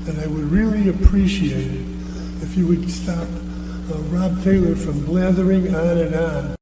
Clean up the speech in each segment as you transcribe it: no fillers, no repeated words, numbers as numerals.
and I would really appreciate it if you would stop Rob Taylor from blathering on and on.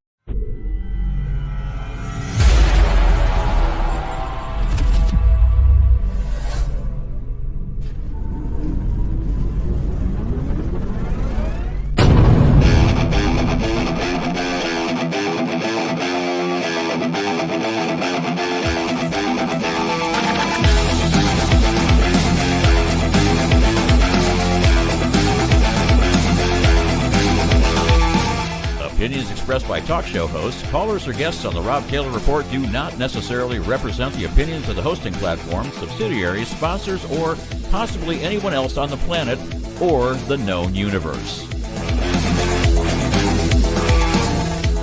Opinions expressed by talk show hosts, callers, or guests on the Rob Taylor Report do not necessarily represent the opinions of the hosting platform, subsidiaries, sponsors, or possibly anyone else on the planet or the known universe.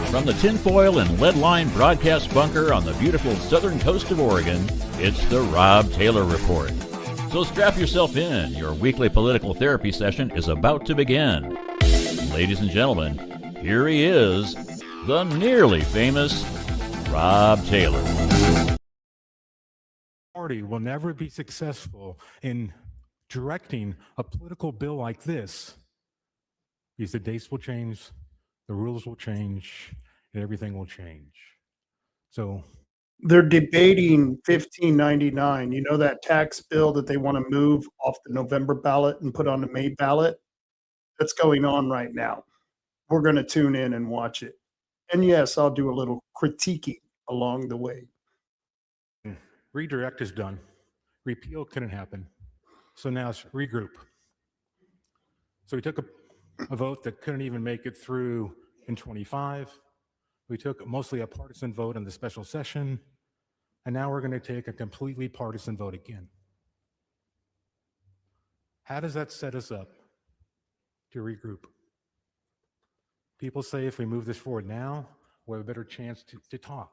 From the tinfoil and lead-lined broadcast bunker on the beautiful southern coast of Oregon, it's the Rob Taylor Report. So strap yourself in. Your weekly political therapy session is about to begin. Ladies and gentlemen, here he is, the nearly famous Rob Taylor. Party will never be successful in directing a political bill like this because the dates will change, the rules will change, and everything will change. So they're debating 1599. You know that tax bill that they want to move off the November ballot and put on the May ballot? That's going on right now. We're going to tune in and watch it. And yes, I'll do a little critiquing along the way. Redirect is done. Repeal couldn't happen. So now it's regroup. So we took a vote that couldn't even make it through in 25. We took mostly a partisan vote in the special session. And now we're going to take a completely partisan vote again. How does that set us up to regroup? People say if we move this forward now, we have a better chance to talk.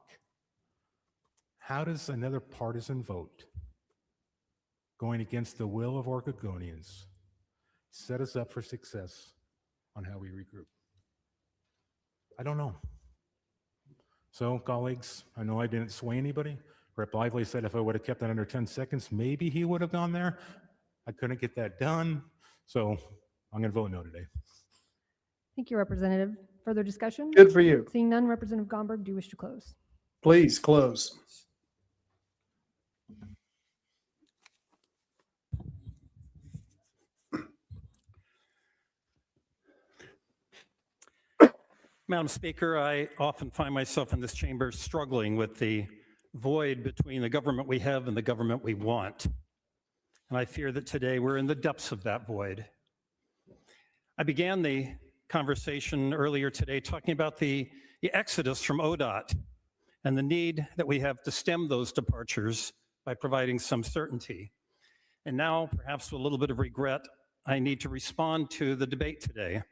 How does another partisan vote going against the will of Oregonians set us up for success on how we regroup? I don't know. So, colleagues, I know I didn't sway anybody. Rep. Lively said if I would have kept that under 10 seconds, maybe he would have gone there. I couldn't get that done, so I'm going to vote no today. Thank you, Representative. Further discussion? Good for you. Seeing none, Representative Gomberg, do you wish to close? Please close. Madam Speaker, I often find myself in this chamber struggling with the void between the government we have and the government we want. And I fear that today we're in the depths of that void. I began the conversation earlier today talking about the exodus from ODOT and the need that we have to stem those departures by providing some certainty. And now, perhaps with a little bit of regret, I need to respond to the debate today.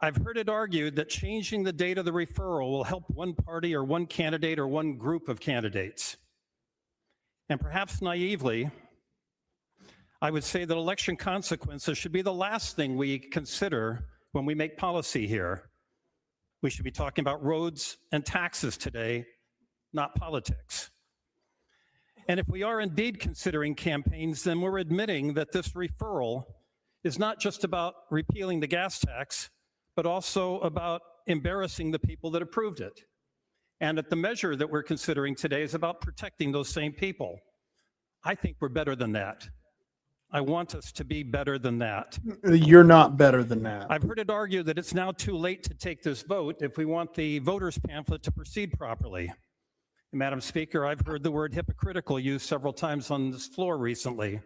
I've heard it argued that changing the date of the referral will help one party or one candidate or one group of candidates. And perhaps naively, I would say that election consequences should be the last thing we consider when we make policy here. We should be talking about roads and taxes today, not politics. And if we are indeed considering campaigns, then we're admitting that this referral is not just about repealing the gas tax, but also about embarrassing the people that approved it. And that the measure that we're considering today is about protecting those same people. I think we're better than that. I want us to be better than that. You're not better than that. I've heard it argued that it's now too late to take this vote if we want the voters' pamphlet to proceed properly. And Madam Speaker, I've heard the word hypocritical used several times on this floor recently.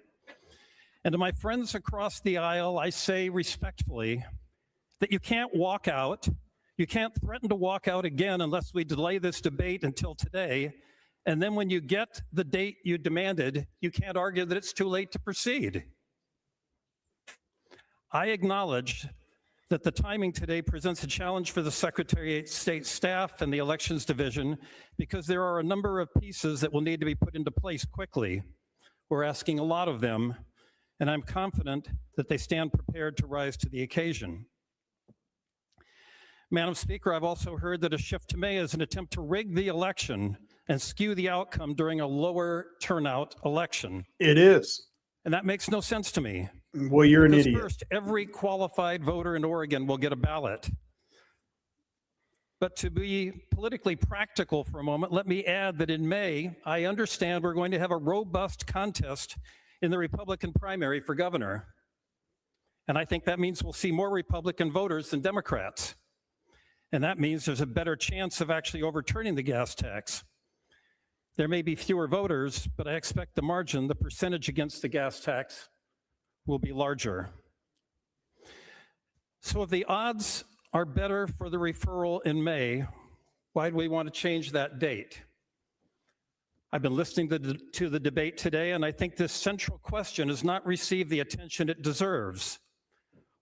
And to my friends across the aisle, I say respectfully that you can't walk out, you can't threaten to walk out again unless we delay this debate until today. And then when you get the date you demanded, you can't argue that it's too late to proceed. I acknowledge that the timing today presents a challenge for the Secretary of State staff and the Elections Division because there are a number of pieces that will need to be put into place quickly. We're asking a lot of them, and I'm confident that they stand prepared to rise to the occasion. Madam Speaker, I've also heard that a shift to May is an attempt to rig the election and skew the outcome during a lower turnout election. It is. And that makes no sense to me. Well, you're an Because idiot. first, every qualified voter in Oregon will get a ballot. But to be politically practical for a moment, let me add that in May, I understand we're going to have a robust contest in the Republican primary for governor. And I think that means we'll see more Republican voters than Democrats. And that means there's a better chance of actually overturning the gas tax. There may be fewer voters, but I expect the margin, the percentage against the gas tax, will be larger. So if the odds are better for the referral in May, why do we want to change that date? I've been listening to the debate today, and I think this central question has not received the attention it deserves.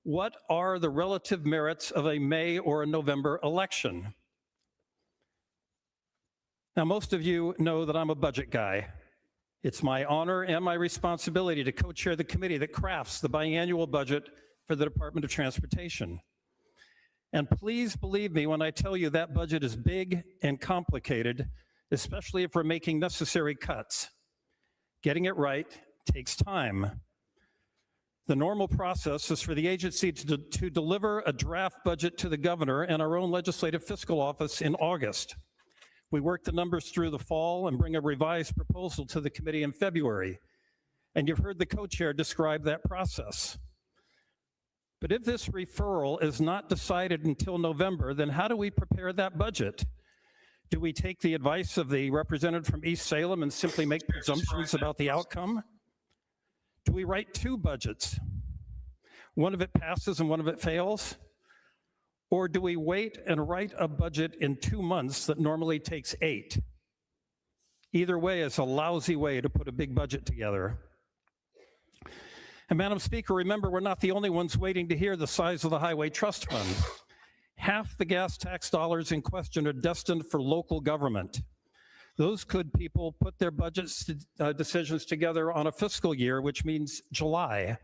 What are the relative merits of a May or a November election? Now, most of you know that I'm a budget guy. It's my honor and my responsibility to co-chair the committee that crafts the biannual budget for the Department of Transportation. And please believe me when I tell you that budget is big and complicated, especially if we're making necessary cuts. Getting it right takes time. The normal process is for the agency to deliver a draft budget to the governor and our own legislative fiscal office in August. We work the numbers through the fall and bring a revised proposal to the committee in February. And you've heard the co-chair describe that process. But if this referral is not decided until November, then how do we prepare that budget? Do we take the advice of the representative from East Salem and simply make presumptions about the outcome? Do we write two budgets? One of it passes and one of it fails? Or do we wait and write a budget in 2 months that normally takes 8? Either way is a lousy way to put a big budget together. And Madam Speaker, remember, we're not the only ones waiting to hear the size of the Highway Trust Fund. Half the gas tax dollars in question are destined for local government. Those good people put their budgets decisions together on a fiscal year, which means July.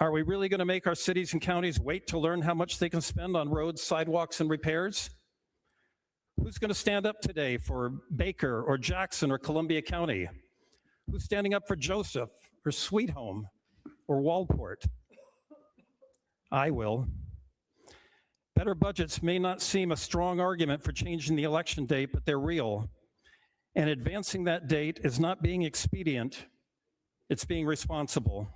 Are we really going to make our cities and counties wait to learn how much they can spend on roads, sidewalks, and repairs? Who's going to stand up today for Baker or Jackson or Columbia County? Who's standing up for Joseph or Sweet Home or Walport? I will. Better budgets may not seem a strong argument for changing the election date, but they're real. And advancing that date is not being expedient, it's being responsible.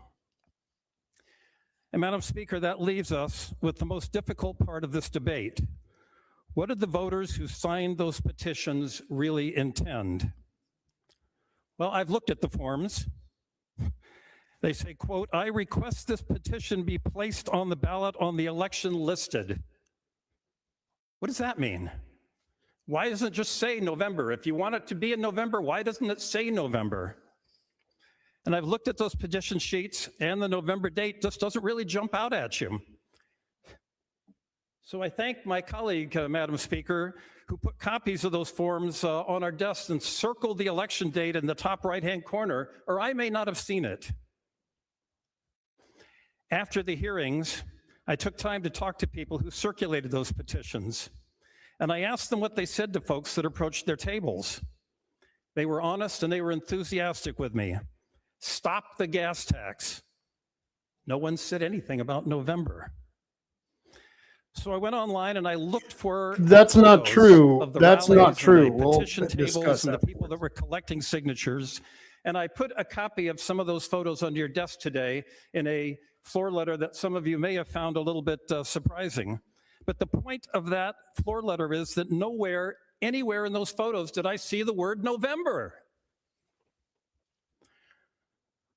And Madam Speaker, that leaves us with the most difficult part of this debate. What did the voters who signed those petitions really intend? Well, I've looked at the forms. They say, quote, "I request this petition be placed on the ballot on the election listed." What does that mean? Why doesn't it just say November? If you want it to be in November, why doesn't it say November? And I've looked at those petition sheets, and the November date just doesn't really jump out at you. So I thank my colleague, Madam Speaker, who put copies of those forms on our desks and circled the election date in the top right-hand corner, or I may not have seen it. After the hearings, I took time to talk to people who circulated those petitions, and I asked them what they said to folks that approached their tables. They were honest and they were enthusiastic with me. Stop the gas tax. No one said anything about November. So I went online and I looked for. That's not photos true. of the That's rallies not and true. the We'll petition discuss tables and the that people that were collecting signatures. And I put a copy of some of those photos on your desk today in a floor letter that some of you may have found a little bit surprising. But the point of that floor letter is that nowhere, anywhere in those photos did I see the word November.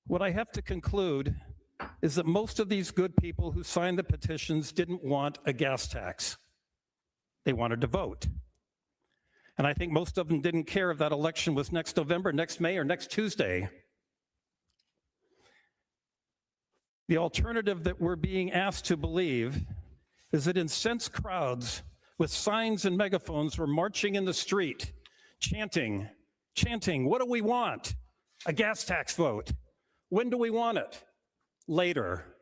What I have to conclude is that most of these good people who signed the petitions didn't want a gas tax. They wanted to vote. And I think most of them didn't care if that election was next November, next May, or next Tuesday. The alternative that we're being asked to believe is that incensed crowds with signs and megaphones were marching in the street, chanting, "What do we want? A gas tax vote. When do we want it? Later."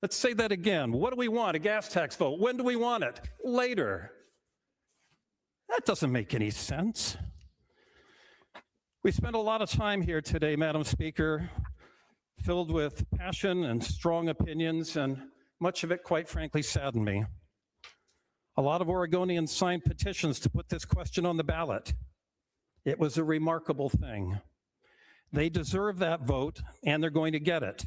Let's say that again. What do we want? A gas tax vote. When do we want it? Later. That doesn't make any sense. We spent a lot of time here today, Madam Speaker, filled with passion and strong opinions, and much of it, quite frankly, saddened me. A lot of Oregonians signed petitions to put this question on the ballot. It was a remarkable thing. They deserve that vote, and they're going to get it.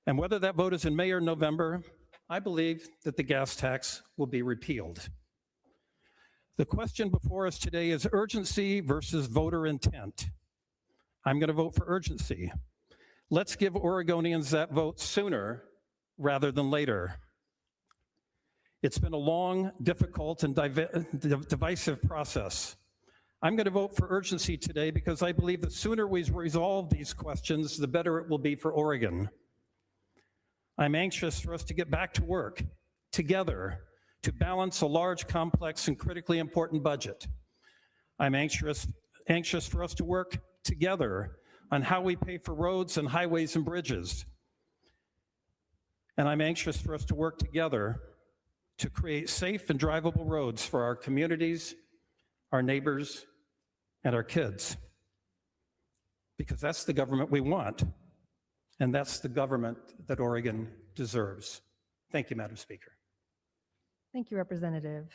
And whether that vote is in May or November, I believe that the gas tax will be repealed. The question before us today is urgency versus voter intent. I'm going to vote for urgency. Let's give Oregonians that vote sooner rather than later. It's been a long, difficult, and divisive process. I'm going to vote for urgency today because I believe the sooner we resolve these questions, the better it will be for Oregon. I'm anxious for us to get back to work together to balance a large, complex, and critically important budget. I'm anxious for us to work together on how we pay for roads and highways and bridges. And I'm anxious for us to work together to create safe and drivable roads for our communities, our neighbors, and our kids. Because that's the government we want, and that's the government that Oregon deserves. Thank you, Madam Speaker. Thank you, Representative.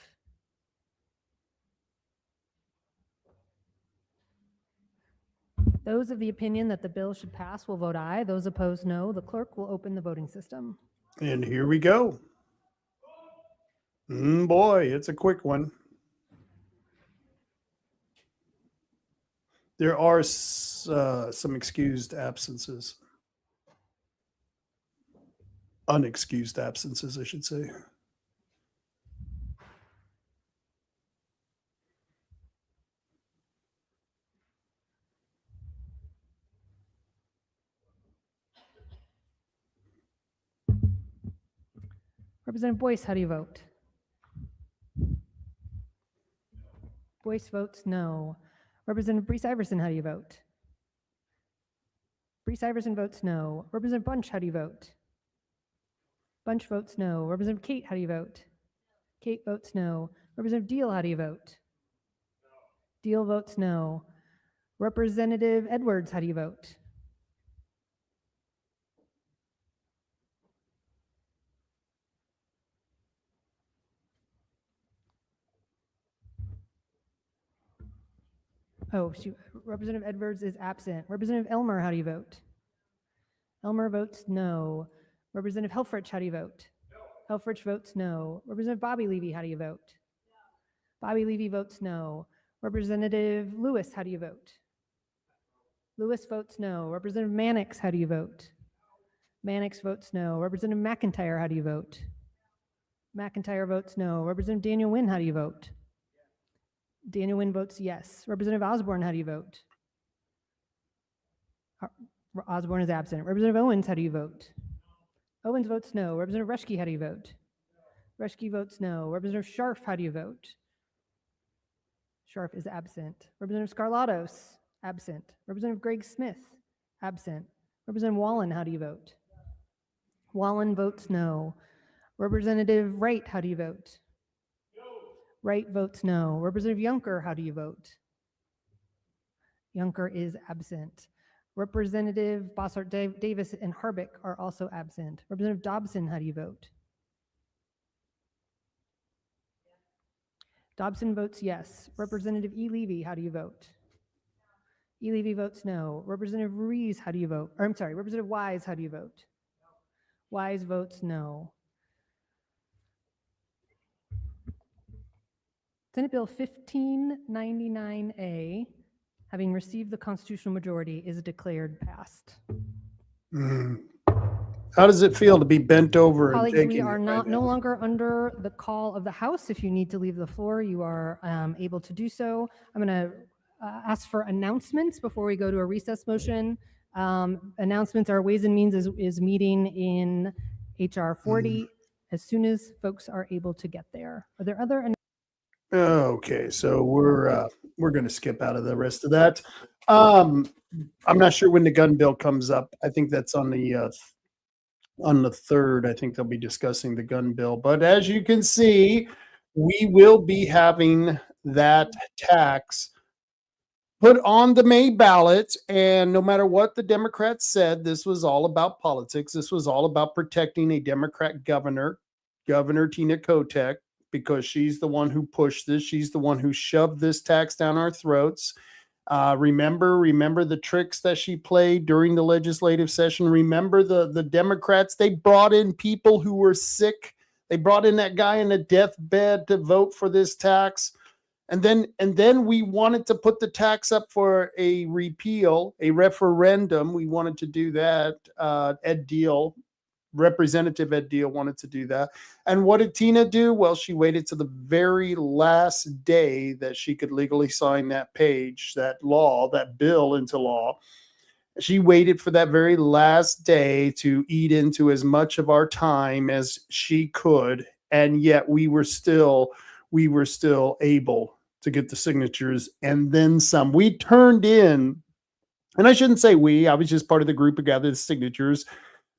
Those of the opinion that the bill should pass will vote aye. Those opposed, no. The clerk will open the voting system. And here we go. Boy, it's a quick one. There are some excused absences. Unexcused absences, I should say. Representative Boyce, how do you vote? Boyce votes no. Representative Brees Iverson, how do you vote? Brees Iverson votes no. Representative Bunch, how do you vote? Bunch votes no. Representative Kate, how do you vote? Kate votes no. Representative Deal, how do you vote? Deal votes no. Representative Edwards, how do you vote? Oh, shoot. Representative Edwards is absent. Representative Elmer, how do you vote? Elmer votes no. Representative Helfrich, how do you vote? No. Helfrich votes no. Representative Bobby Levy, how do you vote? No. Bobby Levy votes no. Representative Lewis, how do you vote? Lewis votes no. Representative Mannix, how do you vote? Mannix votes no. Representative McIntyre, how do you vote? McIntyre votes no. Representative Daniel Wynn, how do you vote? Daniel Wynn votes yes. Representative Osborne, how do you vote? Osborne is absent. Representative Owens, how do you vote? Owens votes no. Representative Reschke, how do you vote? Reschke votes no. Representative Scharf, how do you vote? Scharf is absent. Representative Scarlatos, absent. Representative Greg Smith, absent. Representative Wallen, how do you vote? Wallen votes no. Representative Wright, how do you vote? Wright votes no. Representative Yunker, how do you vote? Yunker is absent. Representative Bossart Davis and Harbick are also absent. Representative Dobson, how do you vote? Dobson votes yes. Representative E. Levy, how do you vote? E. Levy votes no. Representative Ruiz, how do you vote? Or, I'm sorry, Representative Wise, how do you vote? Wise votes no. Senate Bill 1599A, having received the constitutional majority, is declared passed. How does it feel to be bent over and Colleagues, taking we are it no right now? longer under the call of the House. If you need to leave the floor, you are able to do so. I'm going to ask for announcements before we go to a recess motion. Announcements, our Ways and Means is meeting in HR 40 as soon as folks are able to get there. Are there other Okay, so we're going to skip out of the rest of that. I'm not sure when the gun bill comes up. I think that's on the 3rd. I think they'll be discussing the gun bill. But as you can see, we will be having that tax put on the May ballot. And no matter what the Democrats said, this was all about politics. This was all about protecting a Democrat governor, Governor Tina Kotek, because she's the one who pushed this. She's the one who shoved this tax down our throats. Remember the tricks that she played during the legislative session. Remember the Democrats, they brought in people who were sick. They brought in that guy in a deathbed to vote for this tax. And then we wanted to put the tax up for a repeal, a referendum. We wanted to do that. Representative Ed Deal wanted to do that. And what did Tina do? Well, she waited to the very last day that she could legally sign that bill into law. She waited for that very last day to eat into as much of our time as she could. And yet we were still able to get the signatures and then some. We turned in, and I shouldn't say we, I was just part of the group who gathered the signatures.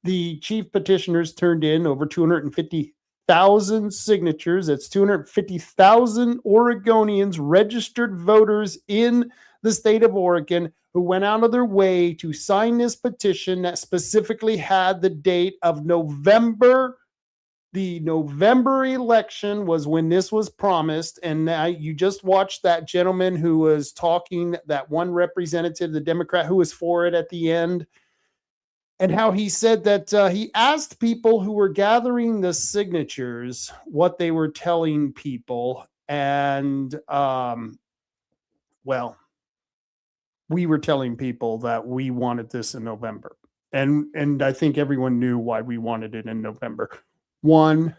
The chief petitioners turned in over 250,000 signatures. That's 250,000 Oregonians, registered voters in the state of Oregon, who went out of their way to sign this petition that specifically had the date of November. The November election was when this was promised. And now you just watched that gentleman who was talking, that one representative, the Democrat who was for it at the end, and how he said that he asked people who were gathering the signatures what they were telling people. And, well, we were telling people that we wanted this in November. And I think everyone knew why we wanted it in November. One,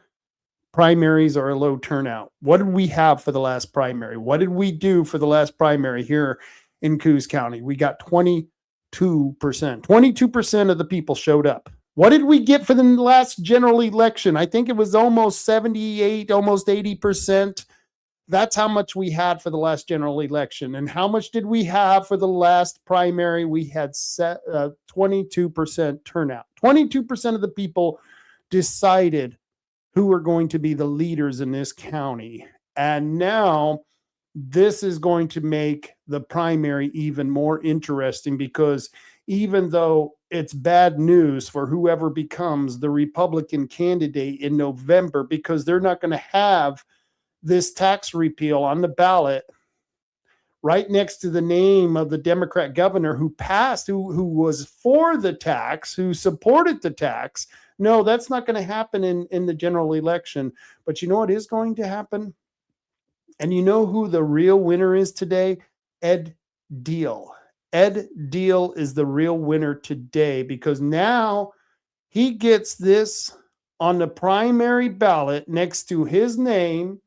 primaries are a low turnout. What did we have for the last primary? What did we do for the last primary here in Coos County? We got 22%. 22% of the people showed up. What did we get for the last general election? I think it was almost 78, almost 80%. That's how much we had for the last general election. And how much did we have for the last primary? We had 22% turnout. 22% of the people decided who were going to be the leaders in this county. And now this is going to make the primary even more interesting, because even though it's bad news for whoever becomes the Republican candidate in November, because they're not going to have this tax repeal on the ballot right next to the name of the Democrat governor who passed, who was for the tax, who supported the tax. No, that's not going to happen in the general election. But you know what is going to happen? And you know who the real winner is today? Ed Deal. Ed Deal is the real winner today, because now he gets this on the primary ballot next to his name,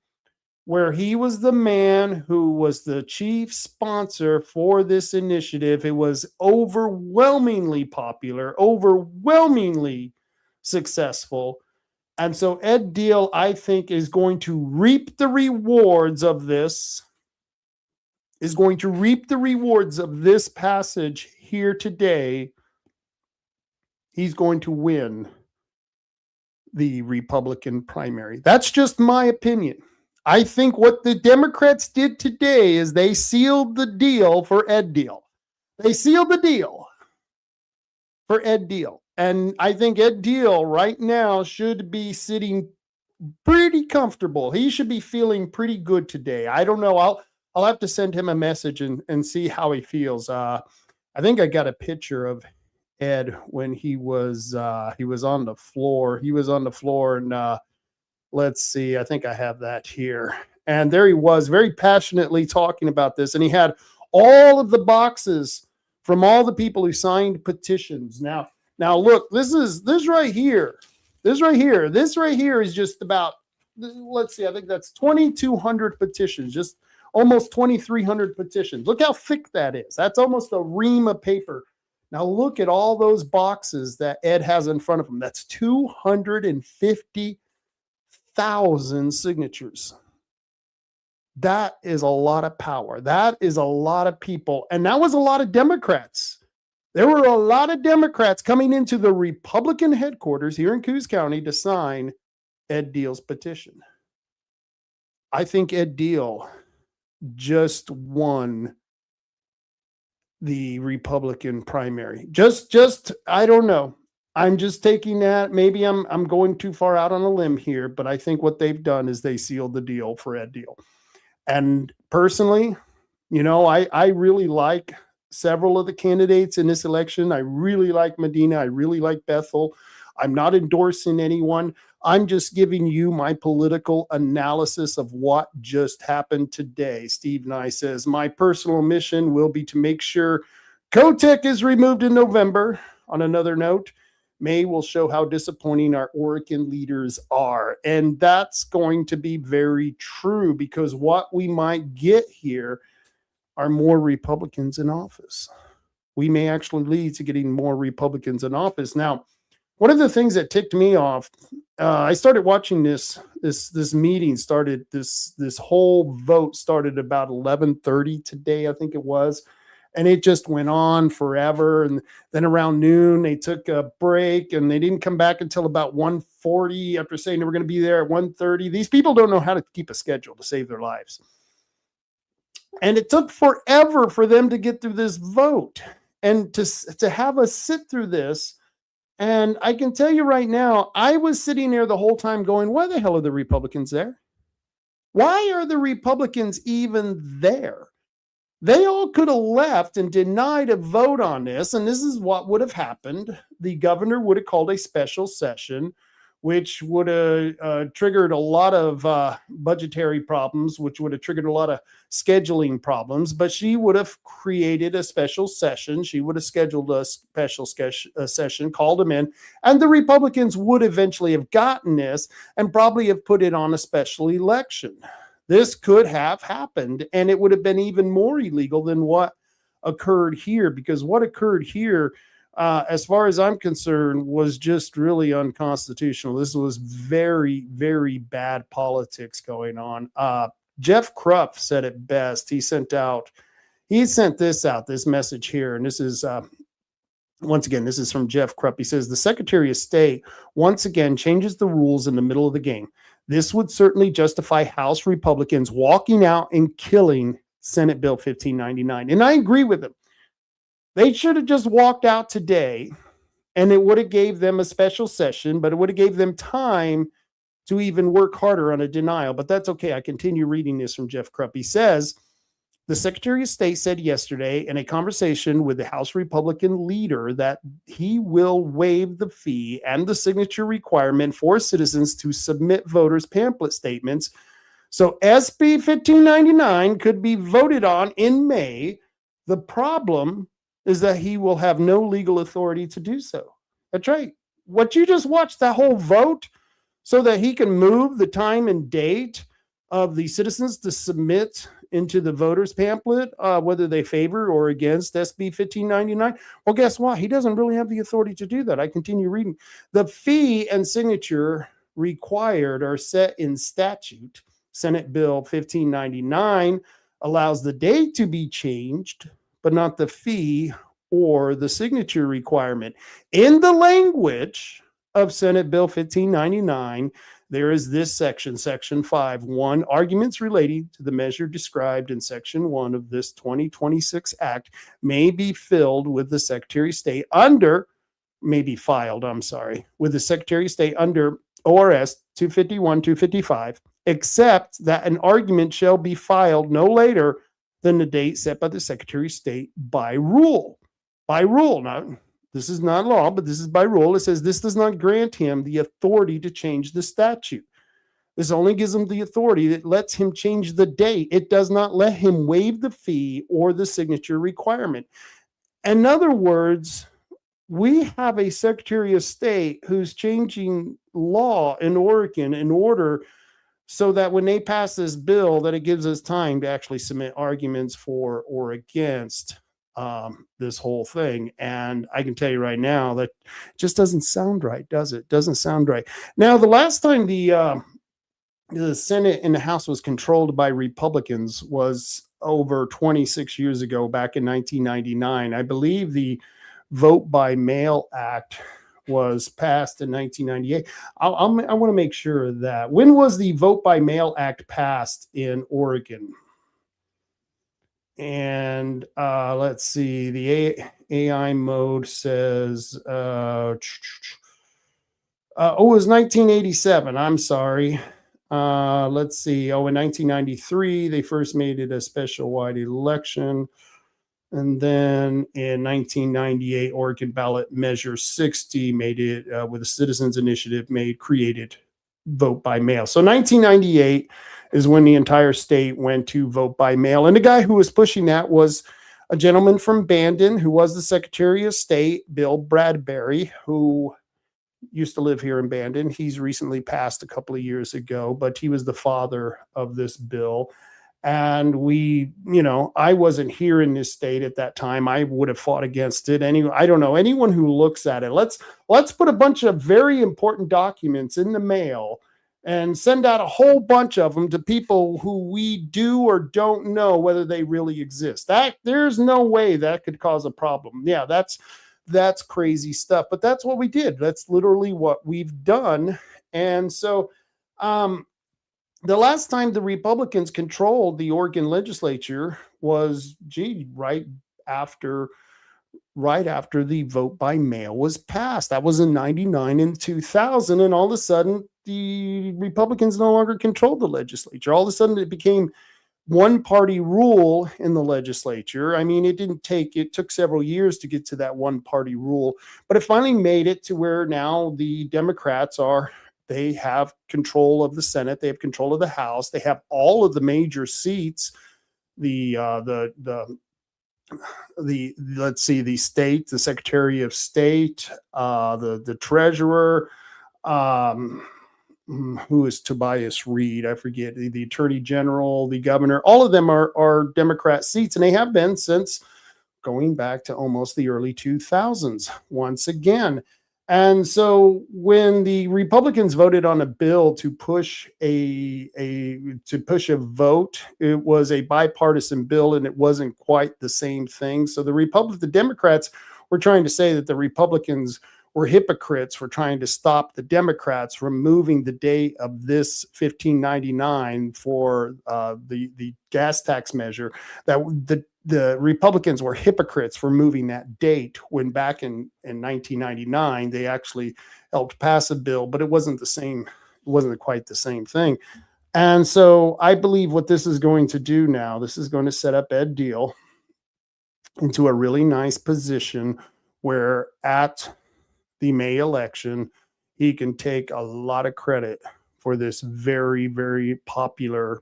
where he was the man who was the chief sponsor for this initiative. It was overwhelmingly popular, overwhelmingly successful. And so Ed Deal, I think, is going to reap the rewards of this, passage here today. He's going to win the Republican primary. That's just my opinion. I think what the Democrats did today is they sealed the deal for Ed Deal. They sealed the deal for Ed Deal. And I think Ed Deal right now should be sitting pretty comfortable. He should be feeling pretty good today. I don't know. I'll have to send him a message and see how he feels. I think I got a picture of Ed when he was on the floor. He was on the floor, and let's see, I think I have that here. And there he was, very passionately talking about this. And he had all of the boxes from all the people who signed petitions. Now look, this right here. This right here is just about, let's see, I think that's 2,200 petitions, just almost 2,300 petitions. Look how thick that is. That's almost a ream of paper. Now look at all those boxes that Ed has in front of him. That's 250,000 signatures. That is a lot of power. That is a lot of people. And that was a lot of Democrats. There were a lot of Democrats coming into the Republican headquarters here in Coos County to sign Ed Deal's petition. I think Ed Deal just won the Republican primary. Just I don't know. I'm just taking that. Maybe I'm going too far out on a limb here, but I think what they've done is they sealed the deal for Ed Deal. And personally, I really like several of the candidates in this election. I really like Medina. I really like Bethel. I'm not endorsing anyone. I'm just giving you my political analysis of what just happened today. Steve Nye says, my personal mission will be to make sure Kotek is removed in November. On another note, May will show how disappointing our Oregon leaders are. And that's going to be very true, because what we might get here are more Republicans in office. We may actually lead to getting more Republicans in office. Now, one of the things that ticked me off, I started watching this meeting started, this whole vote started about 11:30 today, I think it was. And it just went on forever. And then around noon, they took a break and they didn't come back until about 1:40 after saying they were going to be there at 1:30. These people don't know how to keep a schedule to save their lives. And it took forever for them to get through this vote and to have us sit through this. And I can tell you right now, I was sitting there the whole time going, why the hell are the Republicans there? Why are the Republicans even there? They all could have left and denied a vote on this, and this is what would have happened. The governor would have called a special session, which would have triggered a lot of budgetary problems, which would have triggered a lot of scheduling problems, but she would have created a special session. She would have scheduled a special session, called them in, and the Republicans would eventually have gotten this and probably have put it on a special election. This could have happened, and it would have been even more illegal than what occurred here, because what occurred here, as far as I'm concerned, was just really unconstitutional. This was very, very bad politics going on. Jeff Krupp said it best. He sent this message here, and this is once again, this is from Jeff Krupp. He says, the Secretary of State once again changes the rules in the middle of the game. This would certainly justify House Republicans walking out and killing Senate Bill 1599. And I agree with him. They should have just walked out today, and it would have gave them a special session, but it would have gave them time to even work harder on a denial. But that's okay. I continue reading this from Jeff Krupp. He says, the Secretary of State said yesterday in a conversation with the House Republican leader that he will waive the fee and the signature requirement for citizens to submit voters' pamphlet statements. So SB 1599 could be voted on in May. The problem is that he will have no legal authority to do so. That's right. What you just watched, that whole vote, so that he can move the time and date of the citizens to submit into the voters pamphlet, whether they favor or against SB 1599. Well, guess what? He doesn't really have the authority to do that. I continue reading. The fee and signature required are set in statute. Senate Bill 1599 allows the date to be changed, but not the fee or the signature requirement. In the language of Senate Bill 1599, there is this section, Section 5.1, arguments relating to the measure described in Section 1 of this 2026 Act may be filed with the Secretary of State under ORS 251-255, except that an argument shall be filed no later than the date set by the Secretary of State by rule. By rule. Now, this is not law, but this is by rule. It says this does not grant him the authority to change the statute. This only gives him the authority that lets him change the date. It does not let him waive the fee or the signature requirement. In other words, we have a Secretary of State who's changing law in Oregon in order so that when they pass this bill, that it gives us time to actually submit arguments for or against this whole thing. And I can tell you right now that it just doesn't sound right, does it? Doesn't sound right. Now, the last time the Senate and the House was controlled by Republicans was over 26 years ago, back in 1999. I believe the Vote by Mail Act was passed in 1998. I want to make sure of that. When was the Vote by Mail Act passed in Oregon? And let's see, the AI mode says, it was 1987. I'm sorry. Let's see. Oh, in 1993, they first made it a special wide election. And then in 1998, Oregon ballot measure 60 made it with a citizens initiative created vote by mail. So 1998 is when the entire state went to vote by mail. And the guy who was pushing that was a gentleman from Bandon who was the Secretary of State, Bill Bradbury, who used to live here in Bandon. He's recently passed a couple of years ago, but he was the father of this bill. And I wasn't here in this state at that time. I would have fought against it. I don't know, anyone who looks at it, let's put a bunch of very important documents in the mail and send out a whole bunch of them to people who we do or don't know whether they really exist. There's no way that could cause a problem. Yeah, that's crazy stuff, but that's what we did. That's literally what we've done. And so, the last time the Republicans controlled the Oregon legislature was, right after the vote by mail was passed. That was in 99 and 2000. And all of a sudden, the Republicans no longer controlled the legislature. All of a sudden, it became one party rule in the legislature. I mean, it took several years to get to that one party rule, but it finally made it to where now the Democrats they have control of the Senate. They have control of the House. They have all of the major seats. The state, the Secretary of State, the Treasurer, who is Tobias Reed? I forget. The Attorney General, the Governor. All of them are Democrat seats, and they have been since going back to almost the early 2000s once again. And so when the Republicans voted on a bill to push a vote, it was a bipartisan bill and it wasn't quite the same thing. So the Democrats were trying to say that the Republicans were hypocrites for trying to stop the Democrats from moving the date of this 1599 for the gas tax measure, that the Republicans were hypocrites for moving that date when back in 1999, they actually helped pass a bill, but it wasn't quite the same thing. And so I believe what this is going to do now, this is going to set up Ed Deal into a really nice position where at the May election, he can take a lot of credit for this very, very popular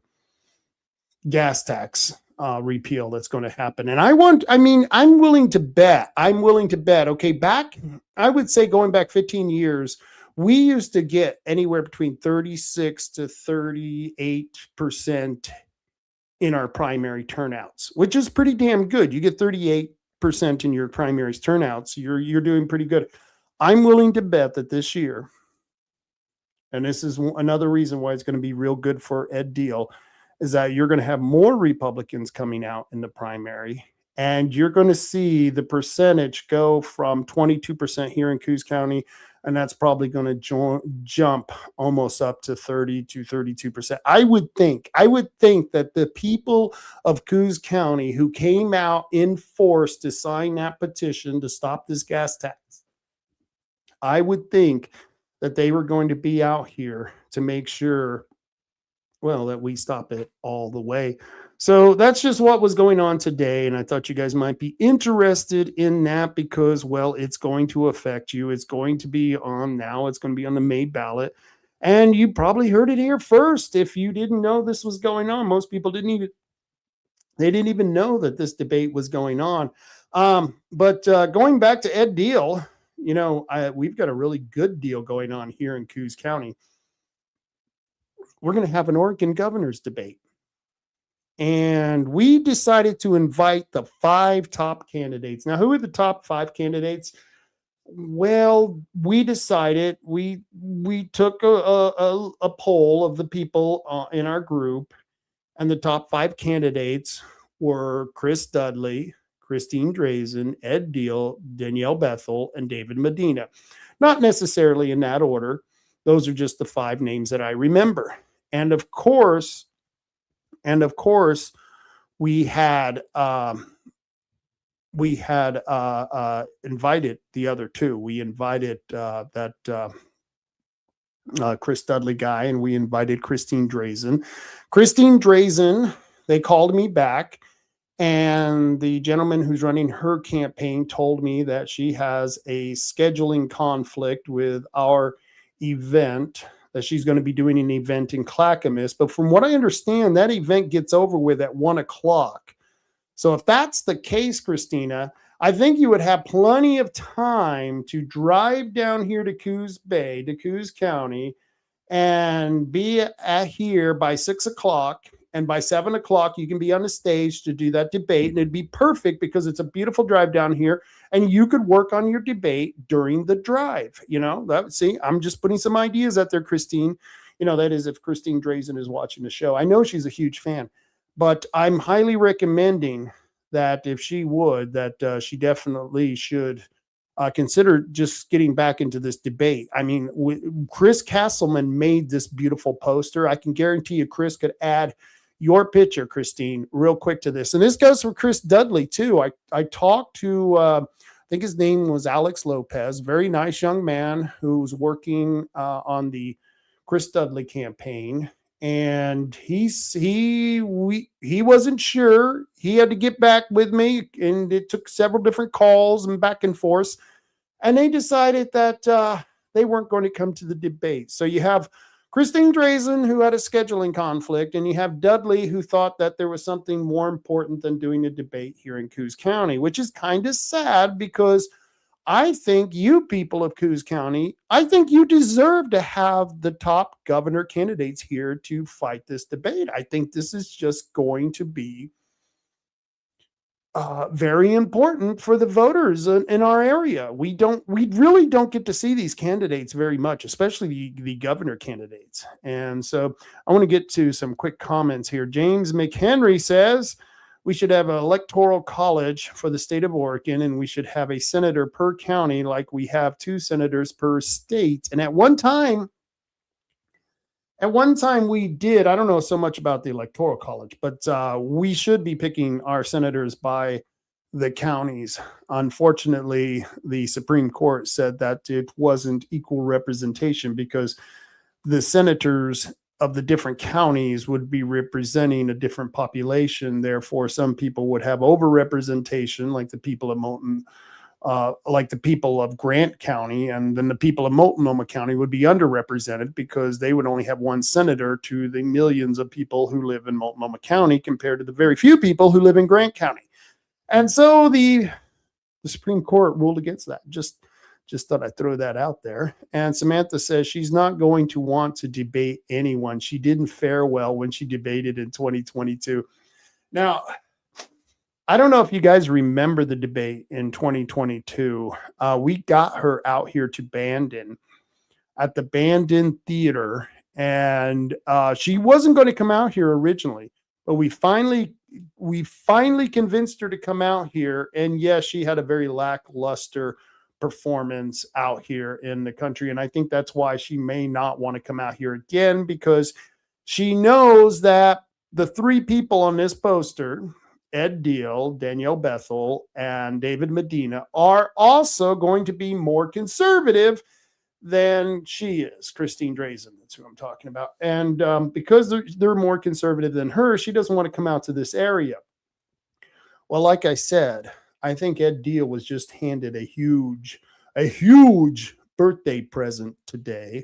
gas tax repeal that's going to happen. And I'm willing to bet, okay, I would say going back 15 years, we used to get anywhere between 36 to 38% in our primary turnouts, which is pretty damn good. You get 38% in your primaries turnouts, you're doing pretty good. I'm willing to bet that this year, and this is another reason why it's going to be real good for Ed Deal, is that you're going to have more Republicans coming out in the primary, and you're going to see the percentage go from 22% here in Coos County, and that's probably going to jump almost up to 30 to 32%. I would think that the people of Coos County who came out in force to sign that petition to stop this gas tax, I would think that they were going to be out here to make sure, that we stop it all the way. So that's just what was going on today. And I thought you guys might be interested in that because, it's going to affect you. It's going to be on now. It's going to be on the May ballot. And you probably heard it here first. If you didn't know this was going on, most people didn't even know that this debate was going on. But going back to Ed Deal, we've got a really good deal going on here in Coos County. We're going to have an Oregon governor's debate. And we decided to invite the 5 top candidates. Now, who are the top 5 candidates? Well, we decided, we took a poll of the people in our group, and the top 5 candidates were Chris Dudley, Christine Drazen, Ed Deal, Danielle Bethel, and David Medina. Not necessarily in that order. Those are just the 5 names that I remember. And of course, we had invited the other two. We invited Chris Dudley guy, and we invited Christine Drazen. Christine Drazen, they called me back, and the gentleman who's running her campaign told me that she has a scheduling conflict with our event, that she's going to be doing an event in Clackamas. But from what I understand, that event gets over with at 1 o'clock. So if that's the case, Christina, I think you would have plenty of time to drive down here to Coos Bay, to Coos County, and be at here by 6 o'clock. And by 7 o'clock, you can be on the stage to do that debate. And it'd be perfect because it's a beautiful drive down here. And you could work on your debate during the drive. See, I'm just putting some ideas out there, Christine. That is if Christine Drazen is watching the show. I know she's a huge fan, but I'm highly recommending that if she would, that she definitely should consider just getting back into this debate. I mean, Chris Castleman made this beautiful poster. I can guarantee you Chris could add your picture, Christine, real quick to this. And this goes for Chris Dudley, too. I talked to, I think his name was Alex Lopez, very nice young man who's working on the Chris Dudley campaign. And he wasn't sure. He had to get back with me, and it took several different calls and back and forth. And they decided that they weren't going to come to the debate. So you have Christine Drazen, who had a scheduling conflict, and you have Dudley, who thought that there was something more important than doing a debate here in Coos County, which is kind of sad because I think you people of Coos County, I think you deserve to have the top governor candidates here to fight this debate. I think this is just going to be very important for the voters in our area. We really don't get to see these candidates very much, especially the governor candidates. And so I want to get to some quick comments here. James McHenry says we should have an electoral college for the state of Oregon, and we should have a senator per county like we have 2 senators per state. And at one time we did, I don't know so much about the electoral college, but we should be picking our senators by the counties. Unfortunately, the Supreme Court said that it wasn't equal representation because the senators of the different counties would be representing a different population. Therefore, some people would have overrepresentation, like the people of Moulton, like the people of Grant County, and then the people of Multnomah County would be underrepresented because they would only have 1 senator to the millions of people who live in Multnomah County compared to the very few people who live in Grant County. And so the Supreme Court ruled against that. Just thought I'd throw that out there. And Samantha says she's not going to want to debate anyone. She didn't fare well when she debated in 2022. Now, I don't know if you guys remember the debate in 2022. We got her out here to Bandon at the Bandon Theater, and she wasn't going to come out here originally, but we finally convinced her to come out here. And yes, she had a very lackluster performance out here in the country. And I think that's why she may not want to come out here again, because she knows that the 3 people on this poster, Ed Deal, Danielle Bethel, and David Medina, are also going to be more conservative than she is. Christine Drazen, that's who I'm talking about. And because they're more conservative than her, she doesn't want to come out to this area. Well, like I said, I think Ed Deal was just handed a huge birthday present today.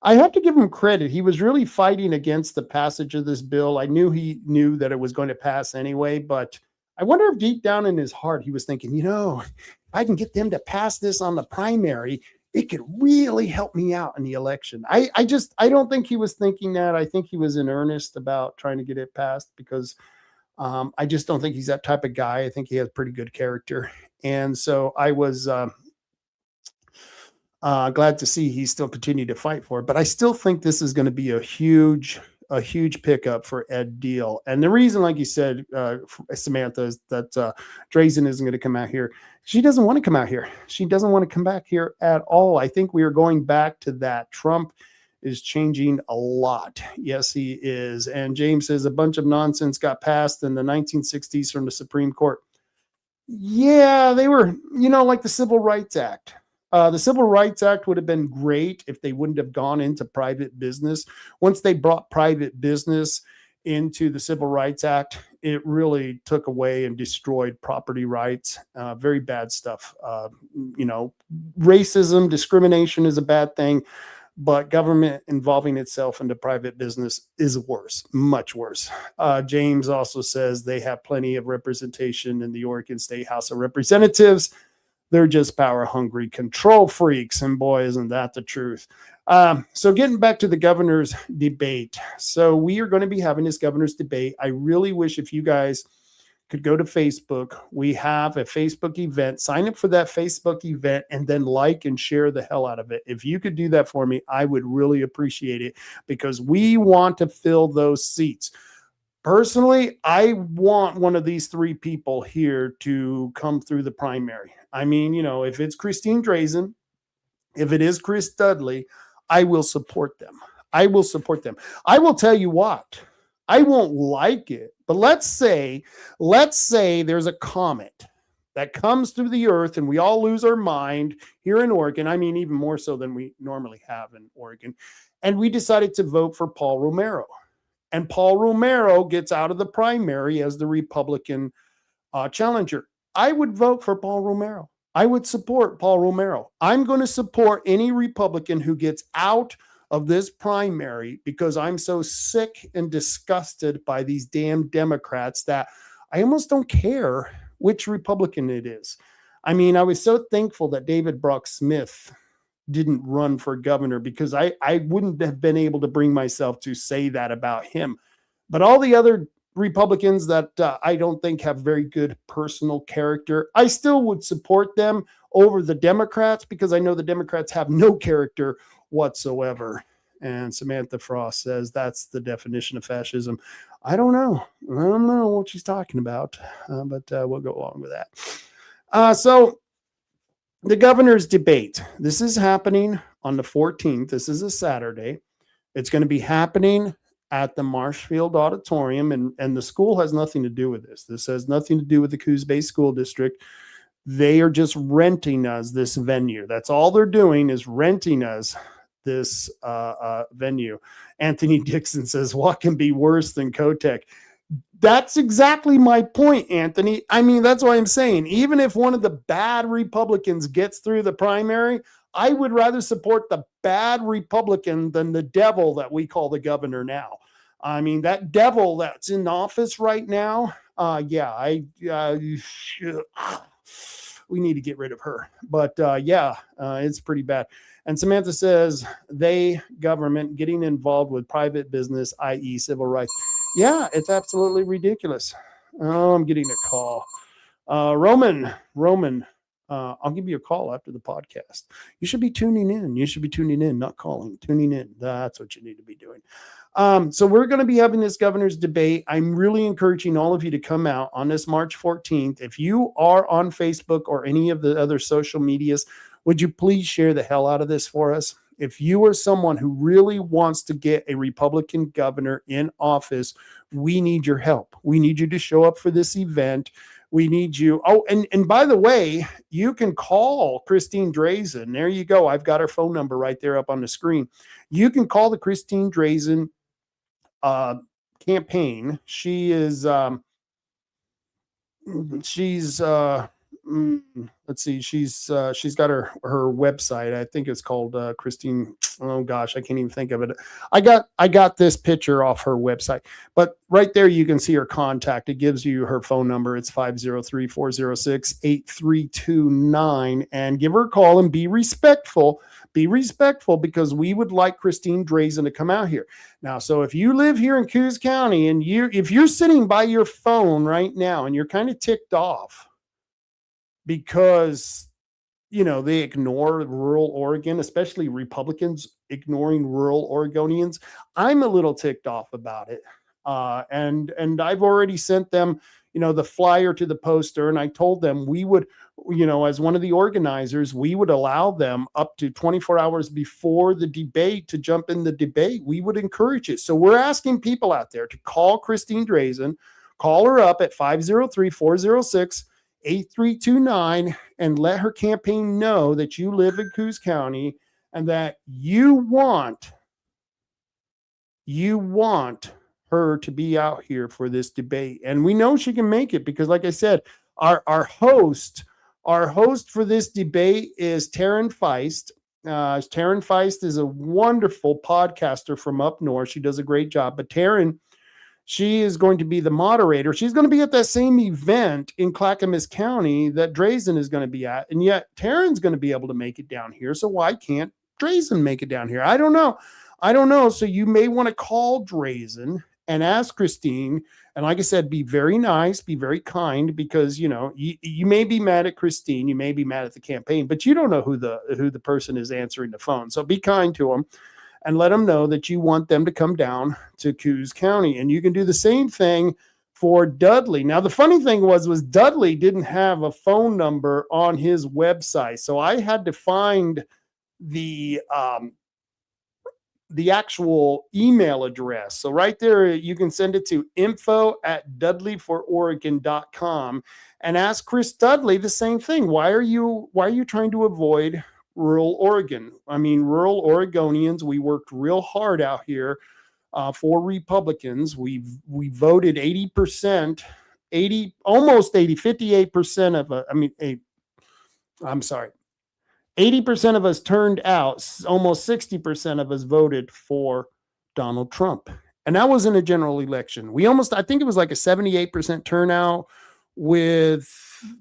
I have to give him credit. He was really fighting against the passage of this bill. I knew he knew that it was going to pass anyway, but I wonder if deep down in his heart, he was thinking, if I can get them to pass this on the primary, it could really help me out in the election. I don't think he was thinking that. I think he was in earnest about trying to get it passed because I just don't think he's that type of guy. I think he has pretty good character. And so I was glad to see he still continued to fight for it. But I still think this is going to be a huge pickup for Ed Deal. And the reason, like you said, Samantha, is that Drazen isn't going to come out here. She doesn't want to come out here. She doesn't want to come back here at all. I think we are going back to that Trump is changing a lot. Yes, he is. And James says a bunch of nonsense got passed in the 1960s from the Supreme Court. Yeah, they were, like the Civil Rights Act. The Civil Rights Act would have been great if they wouldn't have gone into private business. Once they brought private business into the Civil Rights Act, it really took away and destroyed property rights. Very bad stuff. Racism, discrimination is a bad thing, but government involving itself into private business is worse, much worse. James also says they have plenty of representation in the Oregon State House of Representatives. They're just power hungry control freaks. And boy, isn't that the truth. So getting back to the governor's debate. So we are going to be having this governor's debate. I really wish if you guys could go to Facebook. We have a Facebook event. Sign up for that Facebook event and then like and share the hell out of it. If you could do that for me, I would really appreciate it because we want to fill those seats. Personally, I want one of these three people here to come through the primary. I mean, if it's Christine Drazen, if it is Chris Dudley, I will support them. I will support them. I will tell you what, I won't like it, but let's say there's a comet that comes through the earth and we all lose our mind here in Oregon. I mean, even more so than we normally have in Oregon. And we decided to vote for Paul Romero. And Paul Romero gets out of the primary as the Republican challenger. I would vote for Paul Romero. I would support Paul Romero. I'm going to support any Republican who gets out of this primary because I'm so sick and disgusted by these damn Democrats that I almost don't care which Republican it is. I mean, I was so thankful that David Brock Smith didn't run for governor because I wouldn't have been able to bring myself to say that about him. But all the other Republicans that I don't think have very good personal character, I still would support them over the Democrats because I know the Democrats have no character whatsoever. And Samantha Frost says that's the definition of fascism. I don't know what she's talking about, but we'll go along with that. So the governor's debate. This is happening on the 14th. This is a Saturday. It's going to be happening at the Marshfield Auditorium, and the school has nothing to do with this. This has nothing to do with the Coos Bay School District. They are just renting us this venue. That's all they're doing is renting us this venue. Anthony Dixon says, what can be worse than Kotek? That's exactly my point, Anthony. I mean, that's why I'm saying, even if one of the bad Republicans gets through the primary, I would rather support the bad Republican than the devil that we call the governor now. I mean, that devil that's in office right now, we need to get rid of her. But it's pretty bad. And Samantha says, government getting involved with private business, i.e. civil rights. Yeah, it's absolutely ridiculous. Oh, I'm getting a call. Roman, I'll give you a call after the podcast. You should be tuning in. Not calling, tuning in. That's what you need to be doing. So we're going to be having this governor's debate. I'm really encouraging all of you to come out on this March 14th. If you are on Facebook or any of the other social medias, would you please share the hell out of this for us? If you are someone who really wants to get a Republican governor in office, we need your help. We need you to show up for this event. We need you. Oh, and by the way, you can call Christine Drazen. There you go. I've got her phone number right there up on the screen. You can call the Christine Drazen campaign. She's got her website. I think it's called Christine. Oh gosh, I can't even think of it. I got this picture off her website, but right there you can see her contact. It gives you her phone number. It's 503-406-8329, and give her a call and be respectful. Be respectful because we would like Christine Drazen to come out here. Now, so if you live here in Coos County and if you're sitting by your phone right now and you're kind of ticked off because, they ignore rural Oregon, especially Republicans ignoring rural Oregonians, I'm a little ticked off about it. And I've already sent them, the flyer to the poster. And I told them we would, as one of the organizers, we would allow them up to 24 hours before the debate to jump in the debate. We would encourage it. So we're asking people out there to call Christine Drazen, call her up at 503-406-8329 and let her campaign know that you live in Coos County and that you want her to be out here for this debate. And we know she can make it because, like I said, our host for this debate is Taryn Feist. Taryn Feist is a wonderful podcaster from up north. She does a great job. But Taryn, she is going to be the moderator. She's going to be at that same event in Clackamas County that Drazen is going to be at. And yet Taryn's going to be able to make it down here. So why can't Drazen make it down here? I don't know. So you may want to call Drazen and ask Christine. And like I said, be very nice, be very kind, because, you may be mad at Christine. You may be mad at the campaign, but you don't know who the person is answering the phone. So be kind to them and let them know that you want them to come down to Coos County. And you can do the same thing for Dudley. Now, the funny thing was Dudley didn't have a phone number on his website. So I had to find the actual email address. So right there, you can send it to info@dudleyfororegon.com and ask Chris Dudley the same thing. Why are you trying to avoid rural Oregon? I mean, rural Oregonians, we worked real hard out here for Republicans. We voted 80%, 58% of, 80% of us turned out, almost 60% of us voted for Donald Trump. And that was in a general election. I think it was like a 78% turnout with